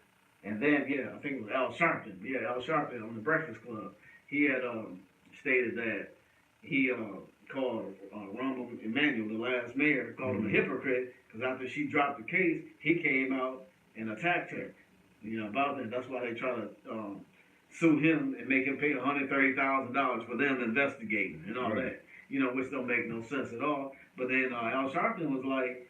A: And then, I think it was Al Sharpton. Yeah, Al Sharpton on the Breakfast Club. He had stated that he called Ronald Emanuel, the last mayor, called him a hypocrite because after she dropped the case, he came out and attacked her. You know, about that. That's why they try to sue him and make him pay $130,000 for them investigating and all that. You know, which don't make no sense at all. But then Al Sharpton was like,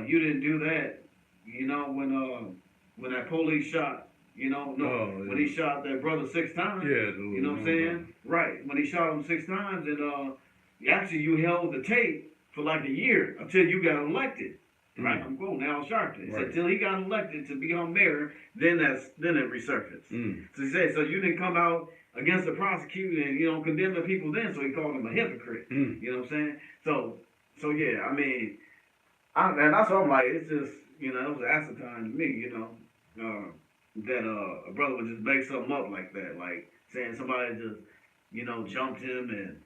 A: you didn't do that. You know, when that police shot, when he shot that brother 6 times.
B: Yeah.
A: You know what I'm saying? Right. When he shot him 6 times, and actually you held the tape for like a year until you got elected. Right. I'm quoting Al Sharpton. He said, until he got elected to become mayor, then it resurfaced. So he said, so you didn't come out against the prosecutor and condemn the people then, so he called him a hypocrite. You know what I'm saying? So yeah, I mean, and that's what I'm like. It's just it was asinine to me, that a brother would just make something up like that, like saying somebody just jumped him and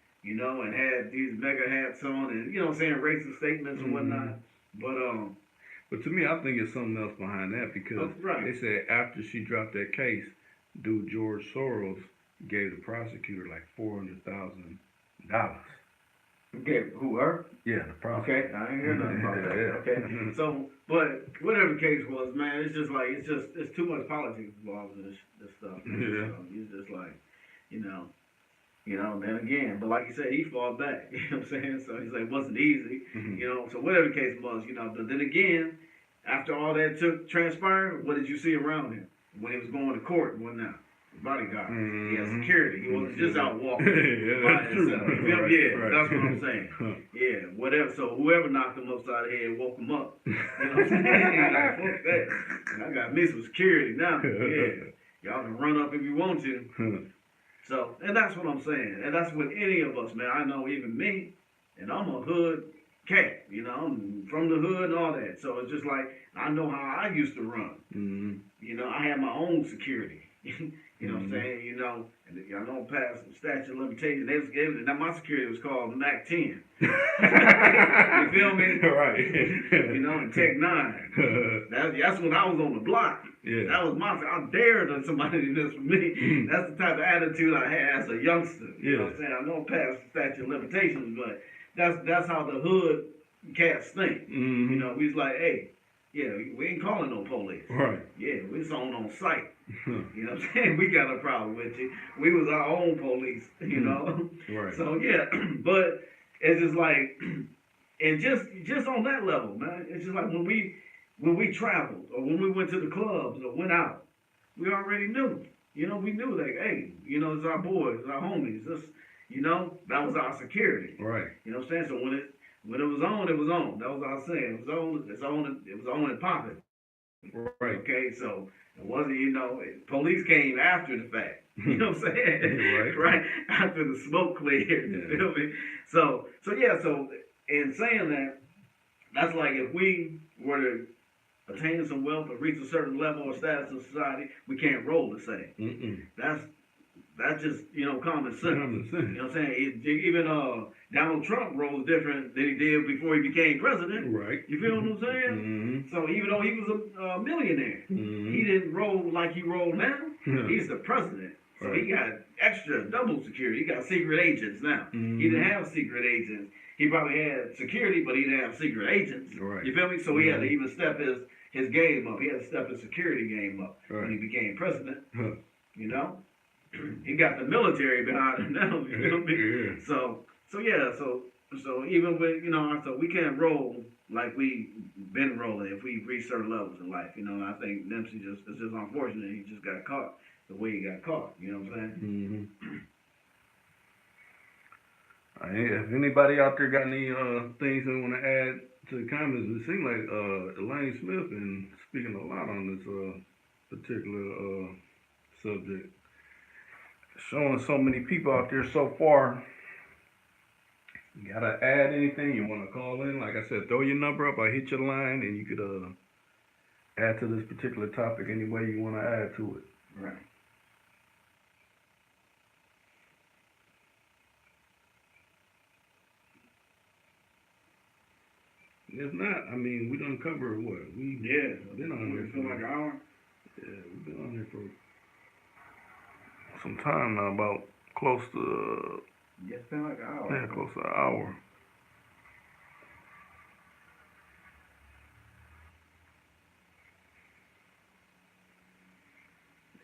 A: had these mega hats on and saying racist statements and whatnot.
B: But to me, I think it's something else behind that because they said after she dropped that case, dude George Soros gave the prosecutor like $400,000.
A: Okay, who her?
B: Yeah, the prosecutor.
A: Okay, I ain't hear nothing about that. Okay, so but whatever the case was, man, it's just like it's too much politics involved in this stuff.
B: Yeah.
A: So it's just like, then again, but like you said, he fought back. You know what I'm saying? So he's like, it wasn't easy. So whatever the case was, but then again, after all that transpired, what did you see around him when he was going to court and whatnot? Bodyguard. He had security. He wasn't just out walking by himself. That's what I'm saying. Yeah, whatever. So whoever knocked him upside the head woke him up. You know what I'm saying? Like, fuck that. I got me some security now. Yeah. Y'all can run up if you want to. So, and that's what I'm saying. And that's with any of us, man. I know even me, and I'm a hood cat. I'm from the hood and all that. So it's just like, I know how I used to run. I had my own security. You know what I'm saying? And I know past the statute of limitations, they was giving it. Now my security was called the Mac 10. You feel me?
B: Right.
A: And Tech 9. That's when I was on the block.
B: Yeah.
A: That was my. I dared somebody to do this for me. That's the type of attitude I had as a youngster. You know what I'm saying? I know past the statute of limitations, but that's how the hood cats think. We was like, hey, we ain't calling no police.
B: Right.
A: Yeah, we was on site. You know what I'm saying? We got a problem with you. We was our own police,
B: Right.
A: So yeah, but it's just like, and just on that level, man. It's just like when we traveled or when we went to the clubs or went out, we already knew. We knew that, hey, it's our boys, our homies. That was our security.
B: Right.
A: You know what I'm saying? So when it was on, it was on. That was what I was saying. It was on and popping.
B: Right.
A: Okay, so It wasn't, police came after the fact. You know what I'm saying?
B: Right.
A: Right after the smoke cleared. You feel me? So in saying that, that's like if we were to attain some wealth or reach a certain level or status in society, we can't roll the same. That's just common sense.
B: Common sense.
A: You know what I'm saying? Even Donald Trump rolls different than he did before he became president.
B: Right.
A: You feel what I'm saying? So even though he was a millionaire, he didn't roll like he rolled now. He's the president, so he got extra double security. He got secret agents now. He didn't have secret agents. He probably had security, but he didn't have secret agents.
B: Right.
A: You feel me? So he had to even step his game up. He had to step his security game up when he became president. You know? He got the military behind him now. You feel me?
B: Yeah.
A: So even with so we can't roll like we been rolling if we reach certain levels in life. I think Nipsey it's just unfortunate he just got caught the way he got caught. You know what I'm saying?
B: If anybody out there got any things they want to add to the comments, it seems like Elaine Smith been speaking a lot on this particular subject. Showing so many people out there so far. You gotta add anything you want to call in. Like I said, throw your number up. I hit your line, and you could add to this particular topic any way you want to add to it.
A: Right.
B: If not, I mean, we done covered what? Been on here
A: for like an hour.
B: Yeah, we've been on here for some time now, about close to.
A: Yeah, it's been like an hour.
B: Yeah, close to an hour.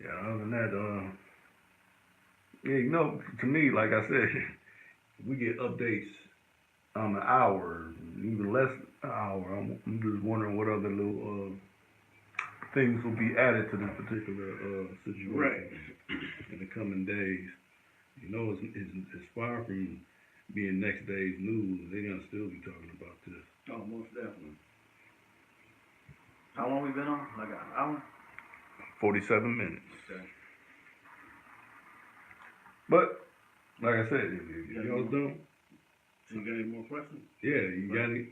B: Yeah, other than that, to me, like I said, we get updates on the hour, even less an hour. I'm just wondering what other little things will be added to this particular situation in the coming days. It's far from being next day's news. They're gonna still be talking about this.
A: Oh, most definitely. How long we been on? Like an hour?
B: 47 minutes.
A: Okay.
B: But like I said, if y'all done.
A: So you got any more questions?
B: Yeah, you got any?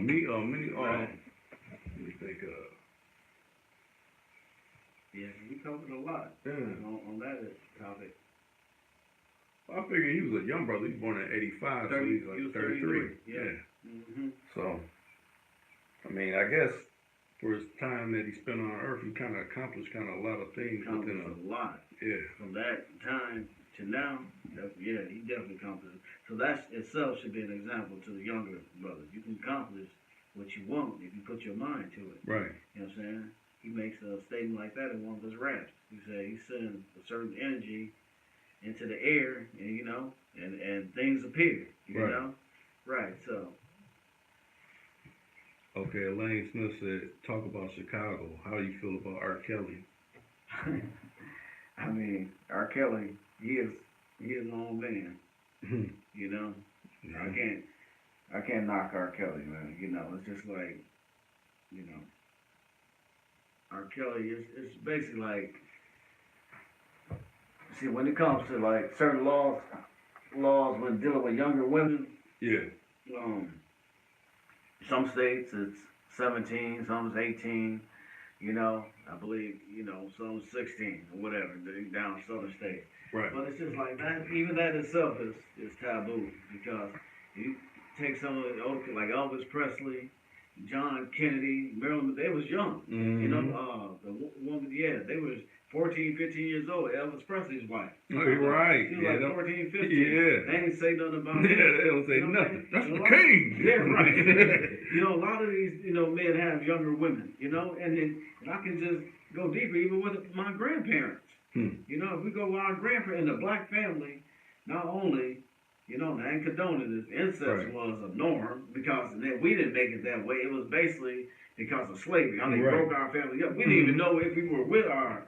B: Me? Many?
A: Right.
B: Let me think.
A: Yeah, we covered a lot on that topic.
B: I figured he was a young brother. He was born in 85, so he's like 33. Yeah. So, I mean, I guess for his time that he spent on Earth, he kind of accomplished a lot of things.
A: A lot.
B: Yeah.
A: From that time to now, he definitely accomplished it. So that itself should be an example to the younger brothers. You can accomplish what you want if you put your mind to it.
B: Right.
A: You know what I'm saying? He makes a statement like that in one of his raps. He said he sends a certain energy into the air, and things appear. You know? Right, so.
B: Okay, Elaine Smith said, talk about Chicago. How do you feel about R. Kelly?
A: I mean, R. Kelly, he is an old man. Yeah. I can't knock R. Kelly, man. It's just like, R. Kelly is basically like, see, when it comes to like certain laws when dealing with younger women, some states it's 17, some is 18, I believe, some 16 or whatever, down southern states.
B: Right.
A: But it's just like that, even that itself is taboo, because you take some of the old, like Elvis Presley, John Kennedy, Marilyn, they was young. The woman, they was 14, 15 years old, Elvis Presley's wife.
B: Oh, you're right.
A: She was like 14, 15.
B: Yeah.
A: They ain't say nothing about
B: it.
A: Yeah,
B: they don't say nothing. That's the king.
A: Yeah, right. A lot of these, men have younger women, and I can just go deeper, even with my grandparents. If we go with our grandparents in the black family, not only, and I ain't condoning this, incest was a norm, because we didn't make it that way. It was basically because of slavery. They broke our family up. We didn't even know if we were with our,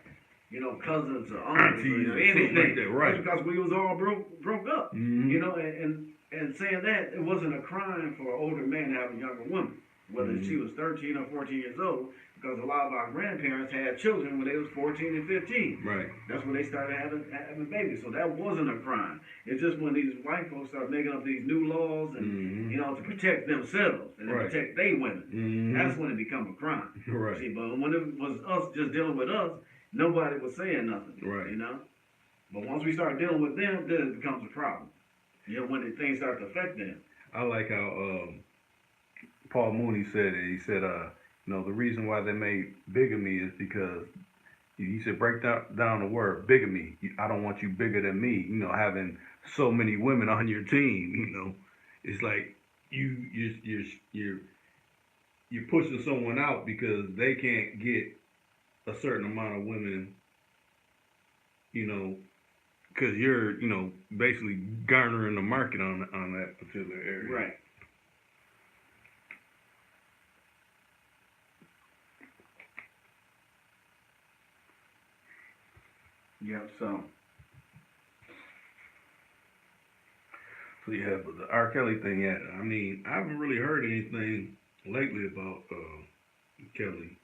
A: cousins or uncles or anything. Like that, right. That's because we was all broke up. And saying that, it wasn't a crime for an older man to have a younger woman. Whether she was 13 or 14 years old, because a lot of our grandparents had children when they was 14 and 15.
B: Right.
A: That's when they started having babies. So that wasn't a crime. It's just when these white folks start making up these new laws and to protect themselves and to protect their women. That's when it becomes a crime.
B: Right.
A: See, but when it was us just dealing with us, nobody was saying nothing.
B: Right.
A: But once we start dealing with them, then it becomes a problem. When the things start to affect them.
B: I like how Paul Mooney said it. He said, the reason why they made bigamy is because he said, break down the word bigamy. I don't want you bigger than me. Having so many women on your team. It's like you're pushing someone out because they can't get a certain amount of women. Because you're basically garnering the market on that particular area.
A: Right. Yep, so
B: yeah, but the R. Kelly thing, yeah, I mean, I haven't really heard anything lately about Kelly.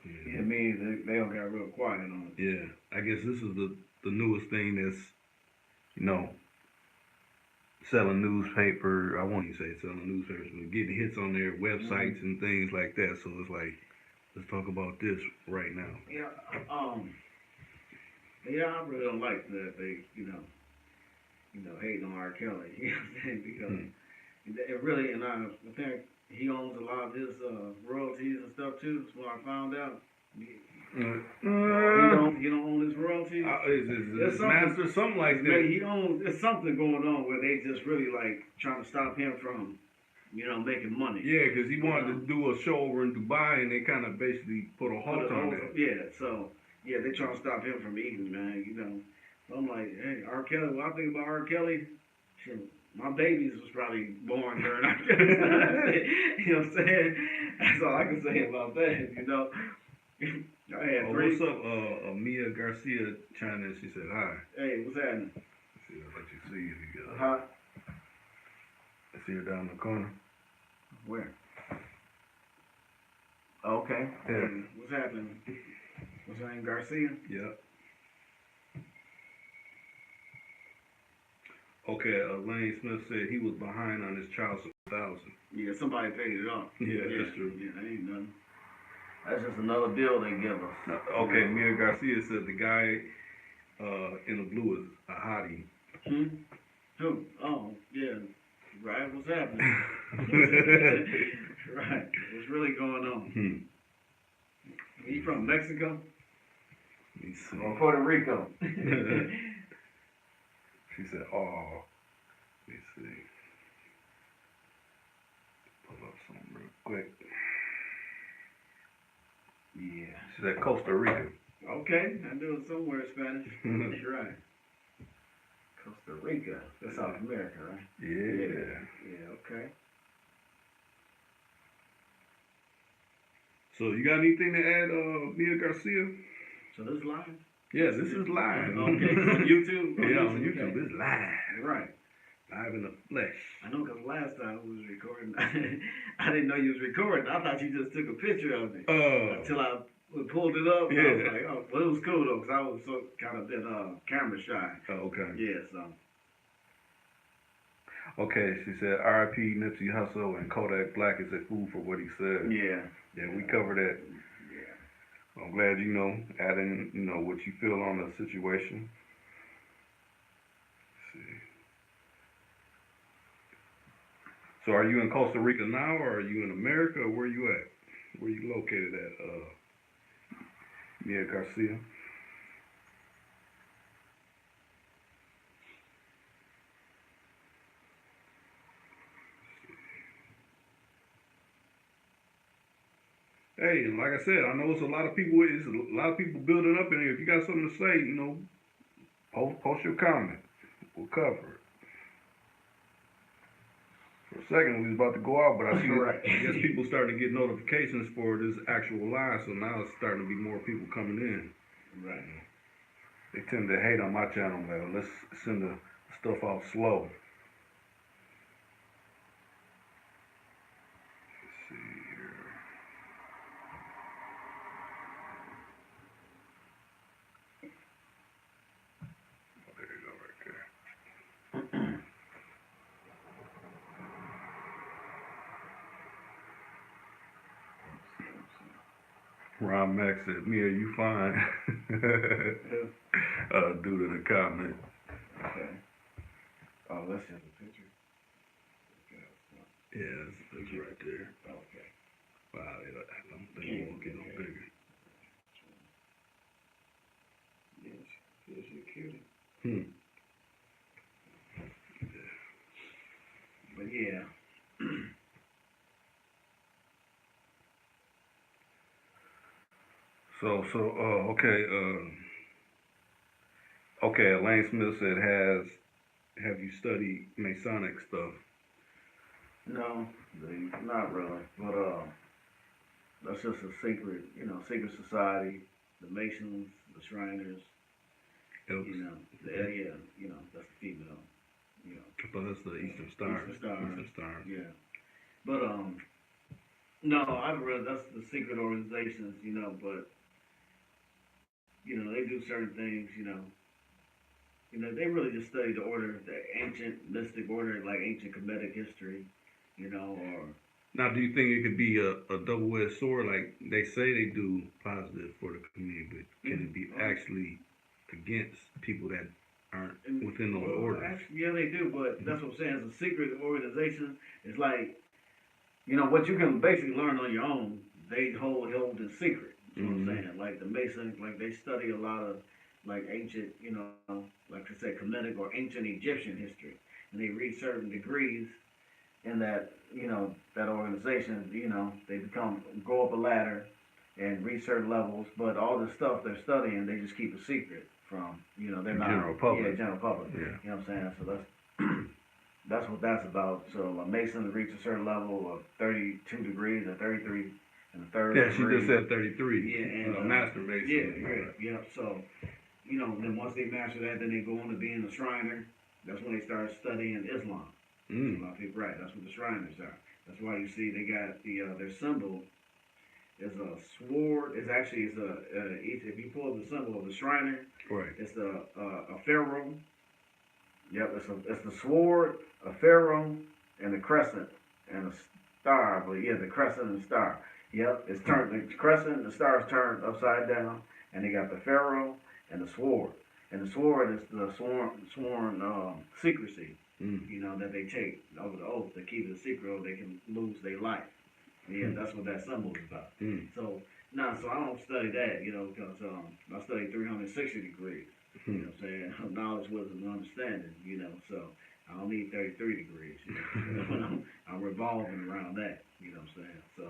A: Yeah, they don't got real quiet on it.
B: Yeah, I guess this is the newest thing that's, selling newspaper. I won't even say selling newspapers, but getting hits on their websites and things like that. So it's like, let's talk about this right now.
A: Yeah, I really don't like that they, hating on R. Kelly. You know what I'm saying? Because it really, and I think he owns a lot of his royalties and stuff too. That's what I found out. He don't own his royalties.
B: It's master, something like that.
A: He owns. There's something going on where they just really like trying to stop him from, making money.
B: Yeah, because he wanted to do a show over in Dubai, and they kind of basically put a halt on that.
A: Yeah, so they trying to stop him from eating, man. So I'm like, hey, R. Kelly. When I think about R. Kelly, my babies was probably born during R. Kelly. You know what I'm saying? That's all I can say about that. I had three.
B: What's up, Mia Garcia chimed in. She said hi.
A: Hey, what's happening?
B: Let's see, I'll let you see if you got
A: Hi.
B: I see her down in the corner.
A: Where? Okay.
B: Yeah.
A: What's happening? What's her name? Garcia?
B: Yep. Okay, Lane Smith said he was behind on his child support.
A: Yeah, somebody paid it off.
B: Yeah, that's true.
A: Yeah, that ain't nothing. That's just another bill they give us.
B: Okay, Mia Garcia said the guy in the blue is a hottie.
A: Who? Oh, yeah. Right, what's happening? Right, what's really going on? He from Mexico?
B: Let me see.
A: Or Puerto Rico?
B: She said, oh, let me see. Pull up something real quick.
A: Yeah.
B: She said Costa Rica.
A: Okay, I knew it somewhere in Spanish. That's right. Costa Rica. That's South America, right?
B: Yeah.
A: Yeah, okay.
B: So you got anything to add, Mia Garcia?
A: So this is live?
B: Yeah, this is live.
A: Okay, on YouTube?
B: Yeah, on YouTube. It's live.
A: Right.
B: Live in the flesh.
A: I know, because last time we was recording, I didn't know you was recording. I thought you just took a picture of it. Until I pulled it up.
B: Yeah.
A: I was like, oh, well, it was cool, though, because I was so kind of been camera shy.
B: Oh, okay.
A: Yeah, so.
B: Okay, she said R.I.P. Nipsey Hussle and Kodak Black is a fool for what he said.
A: Yeah.
B: Yeah, we covered that.
A: Yeah.
B: I'm glad adding, what you feel on the situation. Let's see. So are you in Costa Rica now, or are you in America, or where you at? Where you located at, Mia Garcia? Hey, and like I said, I know it's a lot of people building up in here. If you got something to say, post your comment. We'll cover it. For a second, we was about to go out, but I see I guess people starting to get notifications for this actual live, so now it's starting to be more people coming in.
A: Right.
B: They tend to hate on my channel, man. Let's send the stuff out slow. Let's see here. Ron Max said, "Mia, you fine?" Due to the comment.
A: Okay. Oh, that's just a picture.
B: Yeah, that's right there.
A: Okay.
B: Wow, I don't think it will get no bigger.
A: Yeah, she's cute. But yeah.
B: Okay. Elaine Smith said, have you studied Masonic stuff?
A: No, not really. But that's just a secret, secret society. The Masons, the Shriners,
B: Elks.
A: that's the female.
B: But that's the Eastern Star.
A: Eastern Star. Yeah. But no, I've read that's the secret organizations, but they do certain things, they really just study the order, the ancient mystic order, like ancient Kemetic history, or
B: Now, do you think it could be a double-edged sword? Like they say they do positive for the community, but can it be actually against people that aren't within those orders?
A: Actually, yeah, they do, but that's what I'm saying. It's a secret organization. It's like, what you can basically learn on your own, they hold in secret. That's what I'm saying. Like the Masons, like they study a lot of like ancient, like I said, Kemetic or ancient Egyptian history, and they read certain degrees in that, that organization. They go up a ladder and reach certain levels, but all the stuff they're studying, they just keep a secret from, they're not
B: general public.
A: Yeah, general public.
B: Yeah.
A: You know what I'm saying? So that's what that's about. So a Mason reach a certain level of 32 degrees or 33 and the third.
B: Yeah, she just said 33.
A: Yeah, and
B: Master Mason.
A: Yeah. So, then once they master that, then they go on to being a Shriner. That's when they start studying Islam. A lot of people, right? That's what the Shriners are. That's why you see they got their symbol is a sword. If you pull up the symbol of the Shriner,
B: right?
A: It's a pharaoh. Yep, it's the sword, a pharaoh, and a crescent and a star. But yeah, the crescent and star. Yep, it's turned. The crescent, the star is turned upside down, and they got the pharaoh and the sword. And the sword is the sworn secrecy. That they take over the oath to keep it a secret, or they can lose their life. Yeah, that's what that symbol is about. So I don't study that, because I study 360 degrees. You know what I'm saying? Knowledge, wisdom, and understanding. So I don't need 33 degrees. I'm revolving around that. You know what I'm saying? So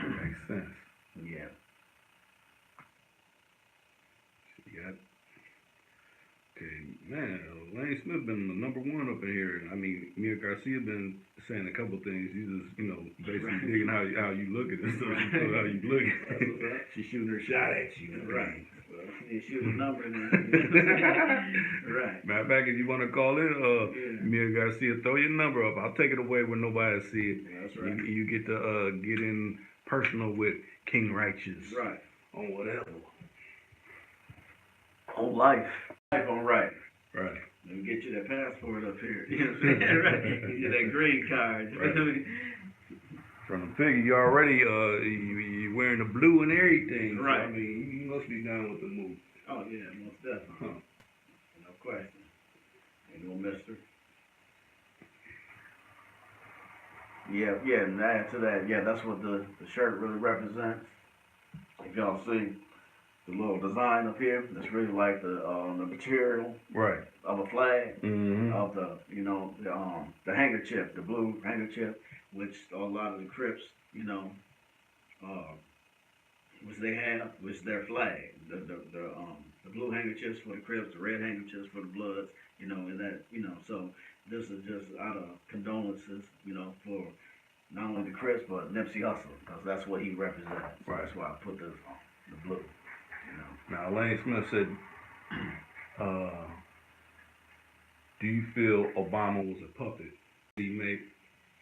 B: makes sense.
A: Yeah.
B: Okay, man, Lane Smith been the number one up in here. I mean, Mia Garcia been saying a couple things. You just, basically digging how you look at it. So how you look at it.
A: She's shooting her shot at you. Right. Well, you shoot a number in there. Right.
B: Matter of fact, if you want to call in, Mia Garcia, throw your number up. I'll take it away when nobody see it.
A: Yeah, that's right.
B: You get to get in personal with King RYCHUS.
A: Right.
B: On whatever.
A: On life. Life on right.
B: Right.
A: Let me get you that passport up here. You know what I'm saying? Right. Get you that green card.
B: Right. From the figure, you already you wearing the blue and everything.
A: Right.
B: So, I mean, you must be down with the move.
A: Oh yeah, most definitely. No question. Ain't no mister. Yeah, and add to that, that's what the shirt really represents. If y'all see the little design up here, that's really like the material of a flag, of the handkerchief, the blue handkerchief, which a lot of the Crips, which they have, which is their flag. The blue handkerchiefs for the Crips, the red handkerchiefs for the Bloods, and that, so this is just out of condolences, for not only the Crips but Nipsey Hussle, because that's what he represents. So that's why I put this on the blue.
B: Now, Lane Smith said, do you feel Obama was a puppet? Did he make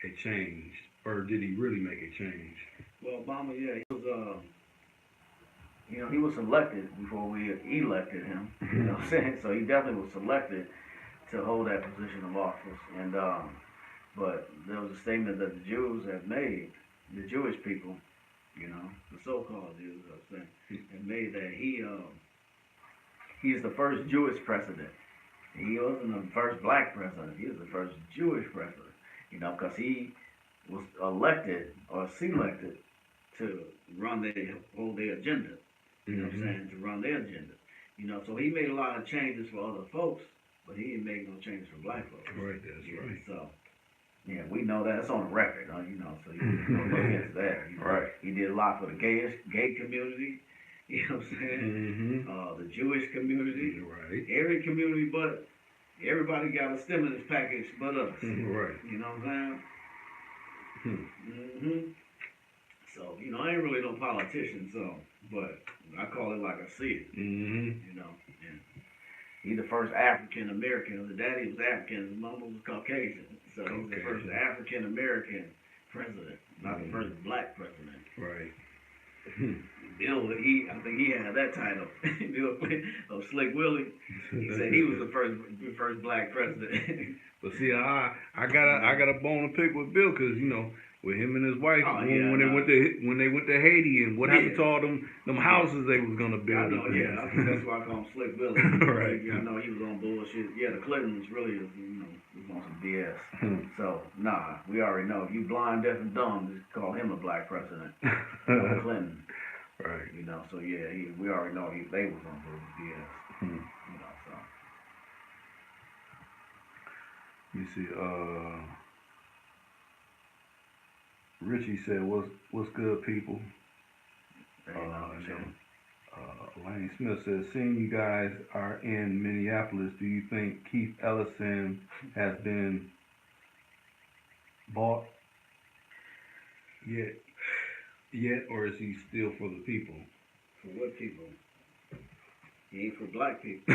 B: a change, or did he really make a change?
A: Well, Obama, he was, he was selected before we elected him. You know what I'm saying? So he definitely was selected to hold that position of office. And but there was a statement that the Jews have made, the Jewish people, you know, the so-called Jews, I was saying, and made that he's the first Jewish president. He wasn't the first black president. He was the first Jewish president, you know, because he was elected or selected to run hold their agenda. You know what I'm saying? To run their agenda. You know, so he made a lot of changes for other folks, but he didn't make no changes for black folks.
B: Right, that's right.
A: So, yeah, we know that. It's on the record, you know, so you can look into that. You know,
B: Right.
A: He did a lot for the gay community, you know what I'm saying? The Jewish community.
B: Right.
A: Every community but, everybody got a stimulus package but us.
B: Right.
A: You know what I'm saying? So, you know, I ain't really no politician, so, but I call it like I see it. You know, and he's the first African American. His daddy was African, his mama was Caucasian. So he's the first African American president, not the first black president.
B: Right.
A: Bill, I think he had that title. Bill Slick Willie. He said he was the first black president.
B: But see, I got a bone to pick with Bill, because, you know, with him and his wife, when they went to Haiti, and what happened to all them houses they was gonna build.
A: I know, I think that's why I call him Slick Willie.
B: Right.
A: I know he was on bullshit. Yeah, the Clintons really, you know, was on some BS. So nah, we already know. If you blind, deaf, and dumb, just call him a black president. Clinton.
B: Right.
A: You know, so yeah, we already know they was on some BS. You know, so.
B: You see, Richie said, "What's good, people?" Lane Smith says, "Seeing you guys are in Minneapolis, do you think Keith Ellison has been bought yet, or is he still for the people?"
A: For what people? He ain't for black people.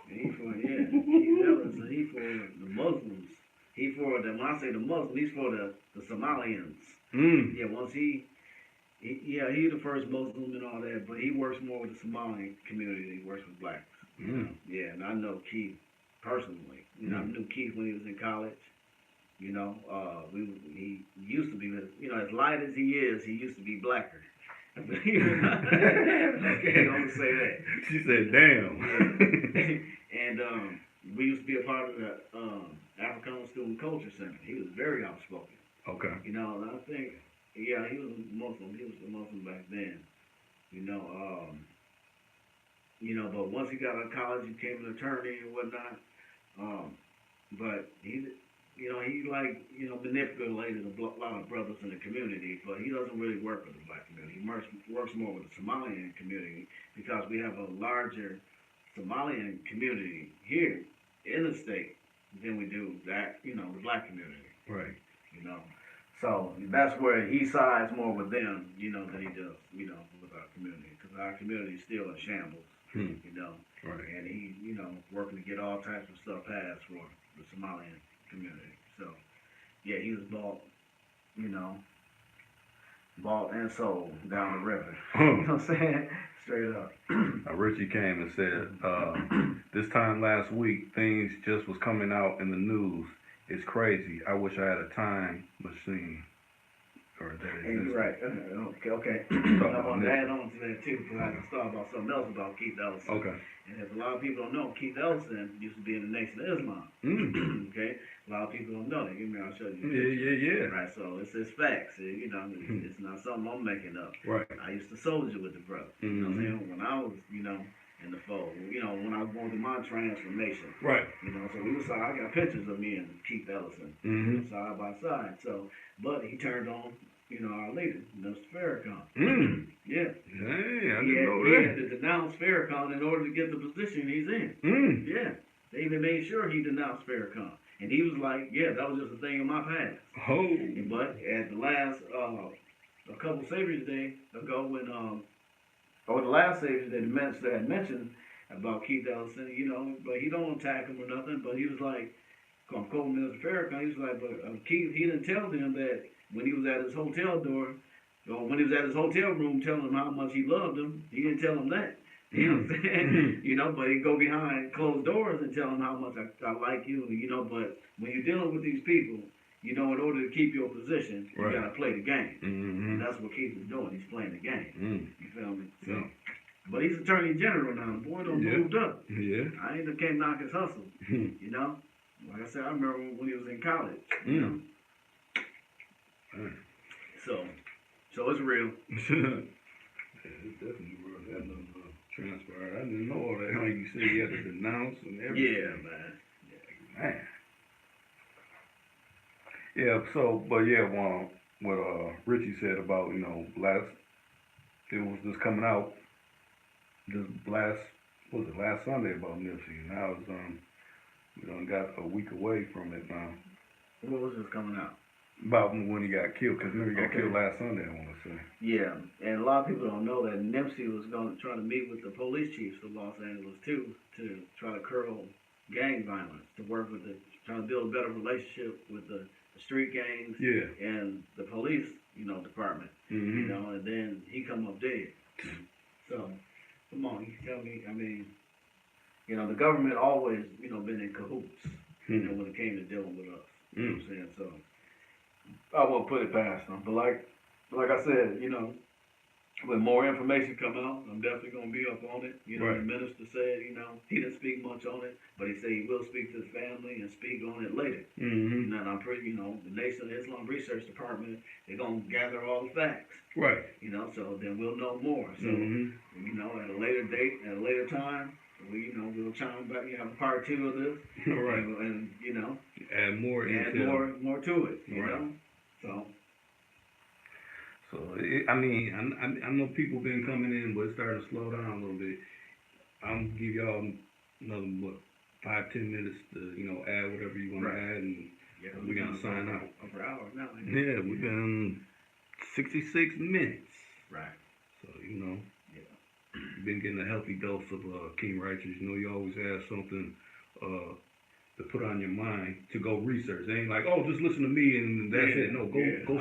A: He for Keith Ellison. He for the Muslims. He for them. When I say the Muslims, he's for the Somalians. Yeah, once he the first Muslim and all that, but he works more with the Somali community than he works with blacks. Yeah, and I know Keith personally. You know, I knew Keith when he was in college. You know, he used to be, you know, as light as he used to be blacker. Okay, I'm gonna say that.
B: She said, "Damn."
A: Yeah. And we used to be a part of the Africana Student Culture Center. He was very outspoken.
B: Okay.
A: You know, and I think, he was Muslim. He was a Muslim back then. You know, but once he got out of college, he became an attorney and whatnot. But he manipulated a lot of brothers in the community, but he doesn't really work with the black community. He works more with the Somalian community, because we have a larger Somalian community here in the state than we do the black community.
B: Right.
A: You know. So that's where he sides more with them, you know, than he does, you know, with our community. Because our community is still in shambles, you know.
B: Right.
A: And he, you know, working to get all types of stuff passed for the Somalian community. So, yeah, he was bought and sold down the river. You know what I'm saying? Straight up.
B: Richie came and said, "This time last week, things just was coming out in the news. It's crazy. I wish I had a time machine." Or that
A: exists. Right. Okay. I want to add on to that too, because I can start about something else about Keith Ellison.
B: Okay.
A: And if a lot of people don't know, Keith Ellison used to be in the Nation of Islam. Okay. A lot of people don't know that. I'll show you.
B: Yeah.
A: Right. So it's facts. You know, it's not something I'm making up.
B: Right.
A: I used to soldier with the brother. You know what I'm saying? When I was, you know, in the fold. You know, when I was going through my transformation.
B: Right.
A: You know, so we was I got pictures of me and Keith Ellison side by side. So, but he turned on, you know, our leader, Mr. Farrakhan. Yeah.
B: Hey, I didn't know that.
A: He had to denounce Farrakhan in order to get the position he's in. Yeah. They even made sure he denounced Farrakhan. And he was like, yeah, that was just a thing in my past.
B: Oh.
A: But at the last, a couple Savior's Day ago, when, the last Savior's Day that had mentioned about Keith Ellison, you know, but he don't attack him or nothing, but he was like, I'm quoting Mr. Farrakhan, he was like, but Keith, he didn't tell them that when he was at his hotel door, or when he was at his hotel room telling him how much he loved him, he didn't tell him that. You know what I'm saying? You know, but he'd go behind closed doors and tell him how much I like you, you know, but when you're dealing with these people, you know, in order to keep your position, you
B: Right.
A: gotta play the game.
B: Mm-hmm.
A: And that's what Keith is doing. He's playing the game.
B: Mm.
A: You feel me? So,
B: Yeah.
A: but he's Attorney General now. The boy done moved up.
B: Yeah.
A: I ain't can't knock his hustle. You know, like I said, I remember when he was in college. You know, so it's real.
B: It's definitely real. That transpired. I didn't know all that. How you said you had to denounce and everything.
A: Yeah, man.
B: Man. Yeah. So, but yeah, what Richie said about it was just coming out last Sunday about Nipsey, and now it's we done got a week away from it now.
A: What was just coming out?
B: About when he got killed, because he got killed last Sunday, I want to say.
A: Yeah, and a lot of people don't know that Nipsey was going to try to meet with the police chiefs of Los Angeles too, to try to curb gang violence, to work with trying to build a better relationship with the street gangs and the police, department, and then he come up dead. So, come on, you tell me, I mean, the government always, been in cahoots, when it came to dealing with us. You know what I'm saying? So, I won't put it past them. But like I said, when more information come out, I'm definitely going to be up on it. The minister said, he didn't speak much on it, but he said he will speak to the family and speak on it later. And I'm pretty, the Nation of Islam Research Department, they're going to gather all the facts.
B: Right.
A: So then we'll know more. So, at a later date, at a later time, we'll chime back, have a part 2 of this.
B: Right.
A: And
B: add more
A: to it, you know?
B: So, I know people been coming in, but it's starting to slow down a little bit. I'm gonna give y'all another, 5-10 minutes to, add whatever you want to add, and we're gonna sign out.
A: Over hours now.
B: Yeah, we've been 66 minutes.
A: Right.
B: So, been getting a healthy dose of King Righteous. You always have something to put on your mind to go research. It ain't like, oh, just listen to me and that's it. No, go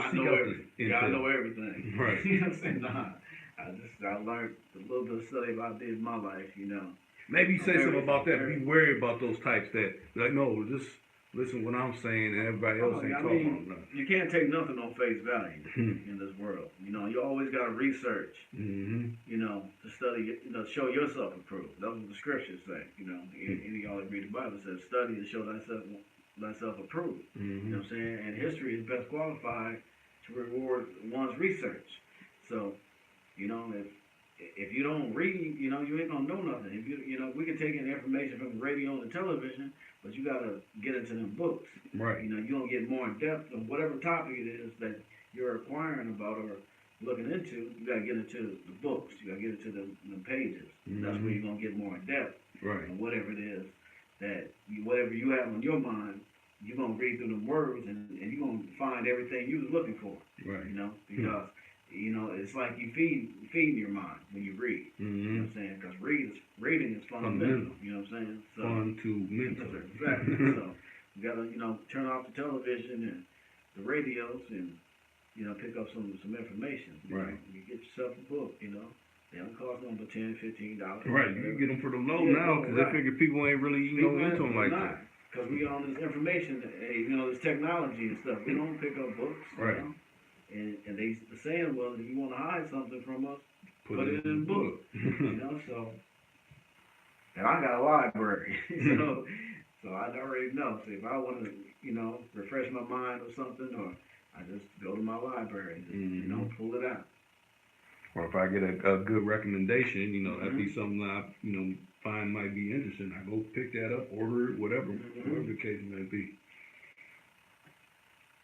B: seek out this intel.
A: Yeah, I know everything.
B: Right.
A: You know what I'm saying? Nah, I learned a little bit of study about this in my life,
B: Maybe say something about that. Be wary about those types that, like, no, just listen what I'm saying and everybody else ain't talking about nothing.
A: You can't take nothing on face value in this world. You always got to research, to study, show yourself approved. That's what the scriptures say, Any of y'all that read the Bible says, study to show thyself approved. You know what I'm saying? And history is best qualified to reward one's research. So, if you don't read, you ain't gonna know nothing. If we can take in information from the radio and the television, but you gotta get into them books.
B: Right.
A: You don't get more in depth of whatever topic it is that you're acquiring about or looking into. You gotta get into the books. You gotta get into the pages. That's where you're gonna get more in depth.
B: Right.
A: And whatever it is that whatever you have on your mind, you're gonna read through the words and you're gonna find everything you was looking for.
B: Right.
A: Because it's like you feeding your mind when you read. You know what I'm saying? Because reading is fundamental. You know what I'm saying? So,
B: fundamental.
A: Exactly. So you gotta turn off the television and the radios and pick up some information.
B: Right.
A: You get yourself a book. They don't cost nothing but $10-$15.
B: Right. You can get them for the low now because they figure people ain't really into them like that.
A: Because we on this information, this technology and stuff. We don't pick up books.
B: Right.
A: And they saying, well, if you want to hide something from us, put it in the book. So. And I got a library, so I already know. So if I want to, refresh my mind or something, or I just go to my library and pull it out.
B: Or if I get a good recommendation, that'd be something I, find might be interesting. I go pick that up, order it, whatever the case may be.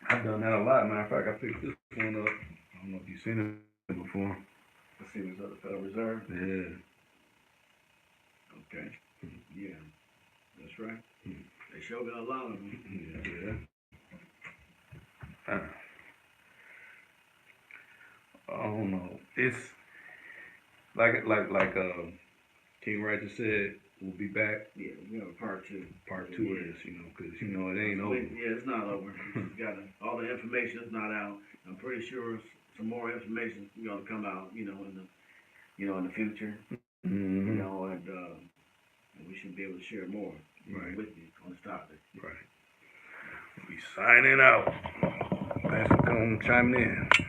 B: I've done that a lot. Matter of fact, I picked this one up. I don't know if you've seen it before.
A: Let's see what's at the Federal Reserve.
B: Yeah.
A: Okay. Yeah. That's right. They sure got a lot of them.
B: Yeah. I don't know. It's like King Righteous said, we'll be back.
A: Yeah, we have a part 2.
B: Part 2 of this, because it ain't over.
A: Yeah, it's not over. All the information is not out. I'm pretty sure some more information is going to come out, in the future. And we should be able to share more with you on this topic.
B: Right. We signing out. Thanks for coming chiming in.